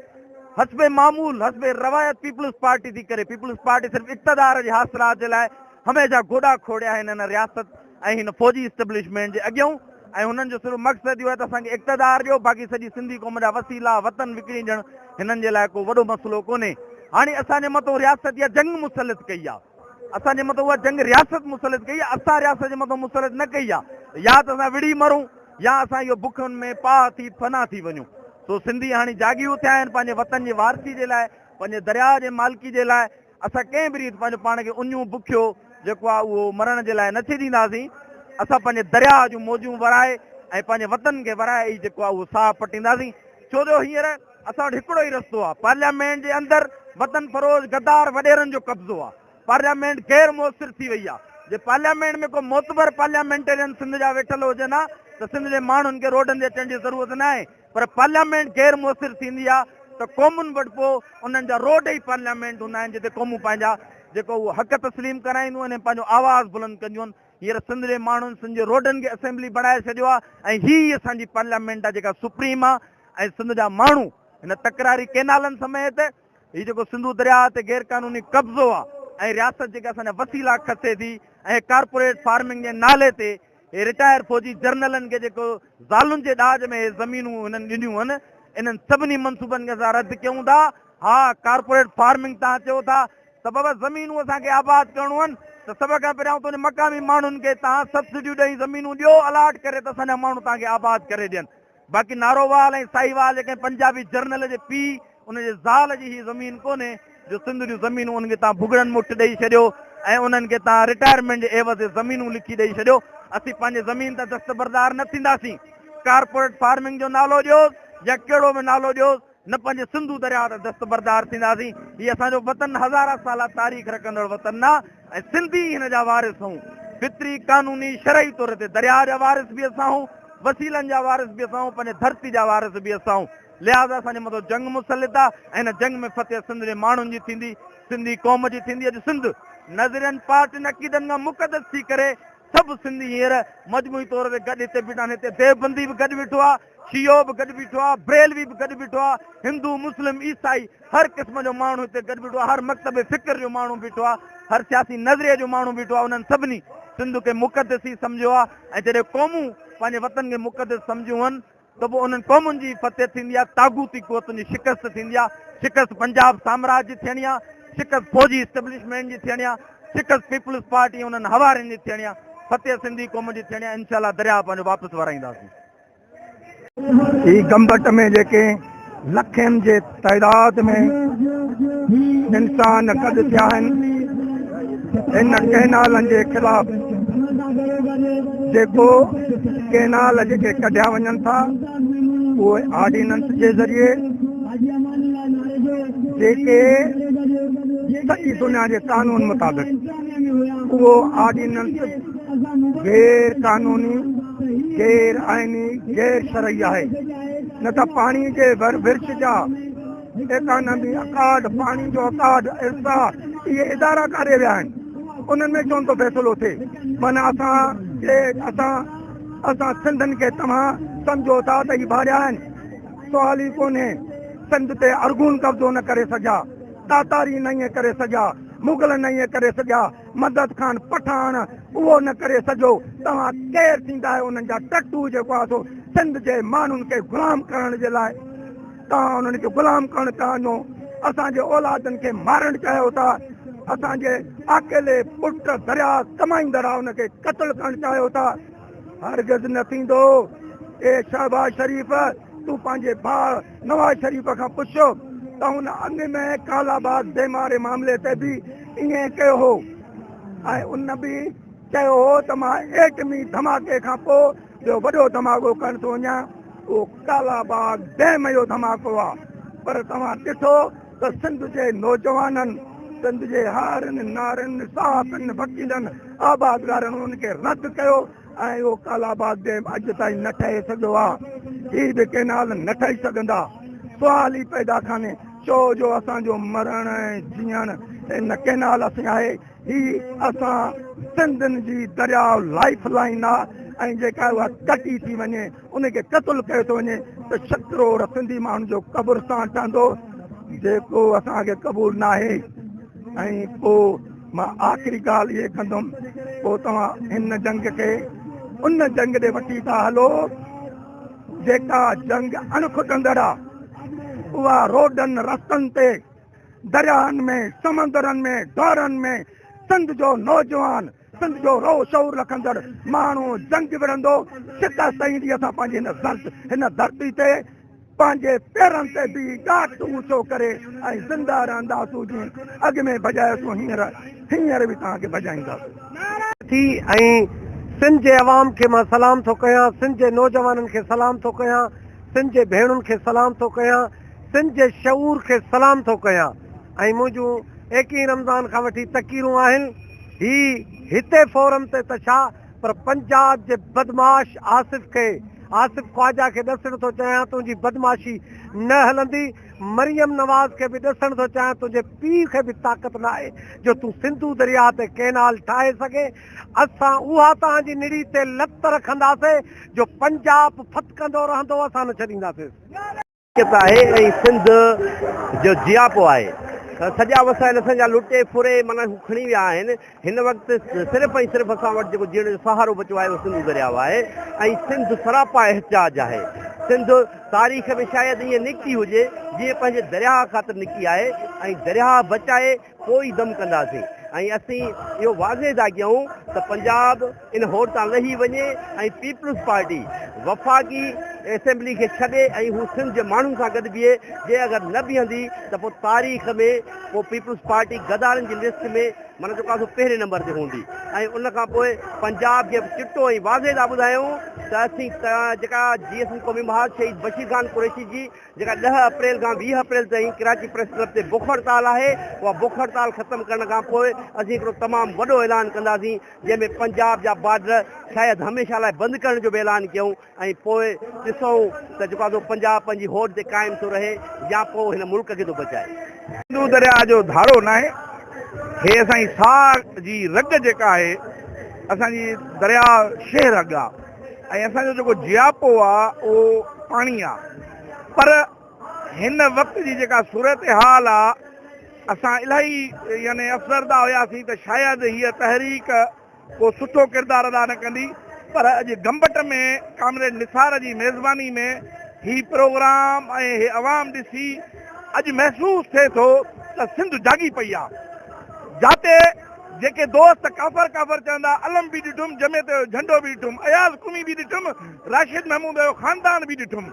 हस्बे मामूल हस्बे रवायत पीपल्स पार्टी थी करे पीपल्स पार्टी सिर्फ़ु इक़्तदार जे हासिलात जे लाइ हमेशह गोॾा खोड़िया आहिनि हिन रियासत ऐं हिन फौजी इस्टेब्लिशमेंट जे अॻियां ऐं हुननि जो सिर्फ़ु मक़सदु इहो आहे त असांखे इक़्तदार ॾियो बाक़ी सॼी सिंधी क़ौम जा वसीला वतन विकिणी ॾियणु हिननि जे लाइ को वॾो मसइलो कोन्हे हाणे असांजे मथां रियासत इहा जंग मुसलित कई आहे असांजे मथां उहा जंग रियासत मुसलित कई आहे असां रियासत जे मथां मुसलित न कई आहे या त असां विड़ी मरूं या असां इहो बुखनि में पाह थी फना थी वञूं सो सिंधी हाणे जागियूं थिया आहिनि पंहिंजे वतन जी वारसी जे लाइ पंहिंजे दरिया जे मालिकी जे लाइ असां कंहिं बि रीति पंहिंजो पाण खे उञूं बुखियो जेको आहे उहो मरण जे लाइ न थी ॾींदासीं असां पंहिंजे दरिया जूं मौजूं वराए ऐं पंहिंजे वतन खे वराए जेको आहे उहो साह पटींदासीं छो जो हींअर असां वटि हिकिड़ो ई रस्तो आहे पार्लियामेंट जे अंदरि वतन फरोज़ गद्दार वॾेरनि जो कब्ज़ो आहे पार्लियामेंट गैर मुयसर थी वई आहे जे पार्लियामेंट में को मोतबर पार्लियामेंटेरियन सिंध जा वेठल हुजनि हा त सिंध जे माण्हुनि खे रोडनि ते अचण जी ज़रूरत न आहे पर पार्लियामेंट गैर मुयसर थींदी आहे त क़ौमुनि वटि पोइ उन्हनि जा रोड ई पार्लियामेंट हूंदा आहिनि जिते क़ौमूं पंहिंजा जेको उहो हक़ तस्लीम कराईंदियूं आहिनि पंहिंजो आवाज़ु बुलंद कंदियूं आहिनि हींअर सिंध जे माण्हुनि सिंध जे रोडनि खे असेंबली बणाए छॾियो आहे ऐं हीअ असांजी पार्लियामेंट आहे जेका सुप्रीम आहे ऐं सिंध जा माण्हू हिन तकरारी केनालनि समेत हीउ जेको सिंधु दरिया ते गैर कानूनी कब्ज़ो आहे ऐं रियासत जेका असांजा वसीला खसे थी ऐं कारपोरेट फार्मिंग जे नाले ते हे रिटायर फौजी जर्नलनि खे जेको ज़ालुनि जे ॾाज में ज़मीनूं हिननि ॾिनियूं आहिनि इन्हनि सभिनी मनसूबनि खे असां रद्द कयूं था हा कारपोरेट फार्मिंग तव्हां चयो था त बाबा ज़मीनूं असांखे आबाद करणियूं आहिनि त सभ खां पहिरियों तुंहिंजे मक़ामी माण्हुनि खे तव्हां सब्सिडियूं ॾेई ज़मीनूं ॾियो अलाट करे त असांजा माण्हू तव्हांखे आबाद करे ॾियनि बाक़ी नारोवाल ऐं साईवाल जेके पंजाबी जर्नल जे पीउ उनजे ज़ाल जी ही ज़मीन कोन्हे जो सिंध जूं ज़मीनूं उनखे तव्हां भुॻड़नि मुठ ॾेई छॾियो ऐं उन्हनि खे तव्हां रिटायरमेंट जे एवज़ ते ज़मीनूं लिखी ॾेई छॾियो असीं पंहिंजे ज़मीन ते दस्तबरदार न थींदासीं कारपोरेट फार्मिंग जो नालो ॾियोसि या कहिड़ो बि नालो ॾियोसि न पंहिंजे सिंधु दरिया ते दस्तबरदार थींदासीं हीअ असांजो वतन हज़ार साल तारीख़ रखंदड़ वतन आहे ऐं सिंधी हिन जा वारिस हूं फितरी कानूनी शरई तौर ते दरिया जा वारिस बि असां हूं वसीलनि जा वारिस बि असां हूं पंहिंजे धरती जा वारिस बि असां हूं लिहाज़ा असांजे मथां जंग मुसलित आहे ऐं हिन जंग में फतेह सिंध जे माण्हुनि जी थींदी सिंधी क़ौम जी थींदी अॼु सिंध नज़रियनि पार्टियुनि अक़ीदनि खां मुक़दस थी करे सभु सिंधी हींअर मजमूई तौर ते गॾु हिते बीठा आहिनि हिते देवबंदी बि गॾु बीठो आहे शियो बि गॾु बीठो आहे ब्रेलवी बि गॾु बीठो आहे हिंदू मुस्लिम ईसाई हर क़िस्म जो माण्हू हिते गॾु बीठो आहे हर मकतब फ़िक्र जो माण्हू बीठो आहे हर सियासी नज़रिये जो माण्हू बीठो आहे उन्हनि सभिनी सिंध खे मुक़दस ई सम्झियो आहे ऐं जॾहिं क़ौमूं पंहिंजे वतन खे मुक़दस सम्झियूं आहिनि त पोइ उन्हनि क़ौमुनि जी फतेह थींदी आहे तागूती क़ुवतुनि जी शिकस्त थींदी आहे शिकस्त पंजाब साम्राज्य जी थियणी आहे शिकस्त फौजी इस्टेब्लिशमेंट जी थियणी आहे शिकस्त पीपल्स पार्टी उन्हनि हवारनि जी थियणी आहे फतेह सिंधी क़ौम जी थियणी आहे इंशाअल्लाह दरिया पंहिंजो वापसि वराईंदासीं ही गंबट में जेके लखनि जे तइदाद में इंसान कद थिया आहिनि इन कैनालनि जे ख़िलाफ़ जेको कैनाल जेके कढिया वञनि था उहे ऑर्डिनेंस जे ज़रिए जेके सॼी दुनिया जे कानून मुताबिक़ उहो ऑर्डिनेंस गैर कानूनी गैर आइनी गैर शरई आहे न त पाणी जे विर्छ जा इकानमी अकाड पाणी जो अकाड इर्सा इहे इदारा करे विया आहिनि उन्हनि में चवनि थो फ़ैसिलो थिए माना असां सिंधनि खे तव्हां सम्झो था त ही भाड़िया आहिनि सुवाल ई कोन्हे सिंध ते अर्गून कब्ज़ो न करे सघिया तातारी न ईअं करे सघिया मुगल न ईअं करे सघिया मदद खान पठान उहो न करे सघियो तव्हां केरु थींदा आहियो उन्हनि जा टटू जेको आहे सो सिंध जे माण्हुनि खे गुलाम करण जे लाइ तव्हां उन्हनि खे गुलाम करणु चाहियो असांजे औलादनि खे मारणु चाहियो था असांजे अकेले पुट दरिया कमाईंदड़ आहे उनखे क़त्ल करणु चाहियो था हरगिज़ न थींदो ए शहबाज शरीफ़ तूं पंहिंजे भाउ नवाज़ शरीफ़ खां पुछो त हुन अॻु में कालाबाग बेमारे मामले ते बि ईअं कयो हो ऐं उन बि चयो हो त मां एटमी धमाके खां पोइ ॿियो वॾो धमाको करणु थो वञा उहो कालाबाग डैम जो धमाको आहे पर तव्हां ॾिठो त सिंध जे नौजवाननि सिंध जे हारनि नारनि साहबनि वकीलनि आबादगारनि उनखे रद्द कयो ऐं उहो कालाबाग डैम अॼु ताईं न ठहे सघियो आहे हीअ बि कैनाल न ठही सघंदा सुवाल ई पैदा कान्हे छो जो असांजो मरण ऐं जीअण इन कैनाल असां आहे ही असां सिंधनि जी दरियाव लाइफ लाइन आहे ऐं जेका उहा कटी थी वञे उनखे क़त्ल कयो थो वञे त छत्रोड़ सिंधी माण्हुनि जो क़ब्रस्तान ठहंदो जेको असांखे क़बूल न आहे ऐं पोइ मां आख़िरी ॻाल्हि इहे कंदुमि पोइ तव्हां हिन जंग खे उन जंग ॾे वठी था हलो जेका जंग अणखुटंदड़ आहे उहा रोडनि रस्तनि ते दरियाहनि में समंदरनि में डोरनि में सिंध जो नौजवान सिंध जो रो शौर रखंदड़ माण्हू जंग विढ़ंदो शिकस्त ईंदी असां पंहिंजे हिन धरती ते पंहिंजे पेरनि ते बि ॾाढो ऊचो करे ऐं ज़िंदा रहंदासूं जीअं अॻु में भॼायोसीं हींअर बि तव्हांखे भॼाईंदासीं ऐं सिंध जे अवाम खे मां सलाम थो कयां सिंध जे नौजवाननि खे सलाम थो कयां सिंध जे भेणुनि खे सलाम थो कयां सिंध जे शऊर खे सलाम थो कयां ऐं मुंहिंजूं 21 रमज़ान खां वठी तकीरूं आहिनि हिते फोरम ते त छा पर पंजाब जे बदमाश आसिफ ख्वाजा खे ॾसणु थो चाहियां तुंहिंजी बदमाशी न हलंदी मरियम नवाज़ खे बि ॾसणु थो चाहियां तुंहिंजे पीउ खे बि ताक़त न आहे जो तूं सिंधू दरिया ते कैनाल ठाहे सघे असां उहा तव्हांजी निड़ी ते लत रखंदासीं जो पंजाब फतकंदो रहंदो असां न छॾींदासीं आहे ऐं सिंध जो जियापो आहे सॼा वसाइल असांजा लुटे फुरे माना खणी विया आहिनि हिन वक़्तु सिर्फ़ु ऐं सिर्फ़ु असां वटि जेको जीअण जो सहारो बचियो आहे उहो सिंधु दरिया आहे ऐं सिंध सरापा एहतिजाज आहे सिंध तारीख़ में शायदि ईअं निकिती हुजे जीअं पंहिंजे दरिया ख़ातिर निकिती आहे ऐं दरिया बचाए पोइ दम कंदासीं ऐं असीं इहो वाज़े था कयूं त पंजाब इन होड़ तां लही वञे ऐं पीपल्स पार्टी वफ़ाक़ी असेंबली खे छॾे ऐं हू सिंध जे माण्हुनि सां गॾु बीहे जे अगरि न बीहंदी त पोइ तारीख़ में पोइ पीपल्स पार्टी गदारनि जी लिस्ट में माना जेको आहे पहिरें नंबर ते हूंदी ऐं उन खां पोइ पंजाब खे चिटो ऐं वाज़े था ॿुधायूं त असीं जेका GSM क़ौमी महाज शहीद बशीर ख़ान कुरैशी जी जेका 10 अप्रैल खां 20 अप्रैल ताईं कराची प्रेस क्लब ते बुख हड़ताल आहे उहा बुख हड़ताल ख़तमु करण खां पोइ असीं हिकिड़ो तमामु वॾो ऐलान कंदासीं जंहिंमें पंजाब जा बॉर्डर शायदि हमेशह लाइ बंदि करण जो बि ऐलान कयूं ऐं पोइ ॾिसूं त जेको आहे पंजाब पंहिंजी होड़ ते क़ाइमु थो रहे या पोइ हिन मुल्क खे थो बचाए सिंधू दरिया जो धारो न आहे हे असांजी साह जी रग जेका आहे असांजी दरिया शह रग आहे ऐं असांजो जेको जियापो आहे उहो पाणी आहे पर हिन वक़्त जी जेका सूरत हाल आहे असां इलाही यानी अफ़सरदा हुयासीं त शायदि हीअ तहरीक को सुठो किरदारु अदा न कंदी पर अॼु गंबट में कामरेड निसार जी मेज़बानी में ही प्रोग्राम ऐं हे अवाम ॾिसी अॼु महसूसु थिए थो त सिंध जागी पई आहे जाते जेके दोस्त काफ़र काफ़र चवंदा अलम बि ॾिठुमि जमे ते झंडो बि ॾिठुमि अयाज़ कुमी बि ॾिठुमि राशिद महमूद जो ख़ानदान बि ॾिठुमि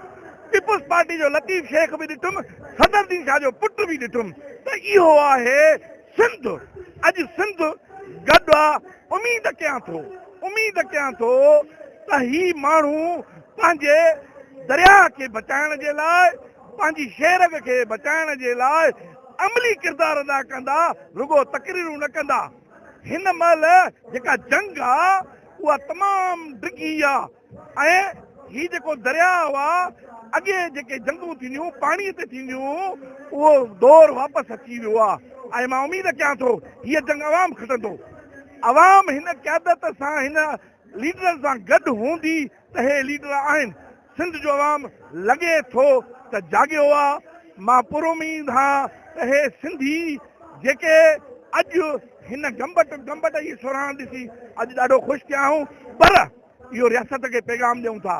पीपुल्स पार्टी जो लतीफ़ शेख बि ॾिठुमि सदरुद्दीन शाह जो पुटु बि ॾिठुमि त इहो आहे सिंध। अॼु सिंध गॾु आहे। उमीद कयां थो त ही माण्हू पंहिंजे दरिया खे बचाइण जे लाइ पंहिंजी शेरग खे बचाइण जे लाइ अमली किरदार अदा कंदा, रुगो तकरीरूं न कंदा। हिन महिल जेका जंग आहे उहा तमामु डिघी आहे ऐं ही जेको दरिया हुआ अॻे जेके जंगूं थींदियूं पाणीअ ते थींदियूं उहो दौर वापसि अची वियो आहे ऐं मां उमीद कयां थो हीअ जंग अवाम खटंदो। अवाम हिन क़यादत सां हिन लीडर सां गॾु हूंदी त हे लीडर आहिनि। सिंध जो अवाम लॻे थो त जाॻियो आहे। मां पुरुमीद आहियां त हे सिंधी जेके अॼु हिन गंबट जी सुराण ॾिसी अॼु ॾाढो ख़ुशि थिया आहियूं, पर इहो रियासत खे पैगाम ॾियूं था।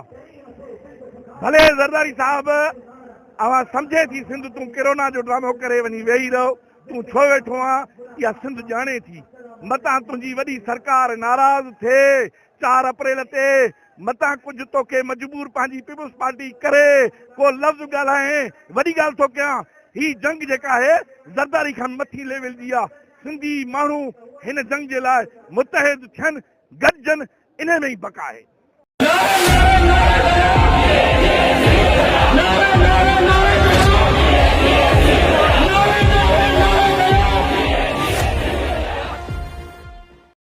भले ज़रदारी साहब अवां सम्झे थी सिंध तूं कोरोना जो ड्रामो करे वञी वेही रहो, तूं छो वेठो आहे इहा सिंध ॼाणे थी। मतां तुंहिंजी वॾी सरकार नाराज़ थिए 4 अप्रैल ते मतां कुझु तोखे मजबूर पंहिंजी पीपुल्स पार्टी करे को लफ़्ज़ ॻाल्हाए वॾी ॻाल्हि थो कयां। ही जंग जेका आहे ज़रदारी खां मथी लेवल जी आहे। सिंधी माण्हू हिन जंग जे लाइ मुतहिद थियनि, गॾजनि, इन में ई बका आहे।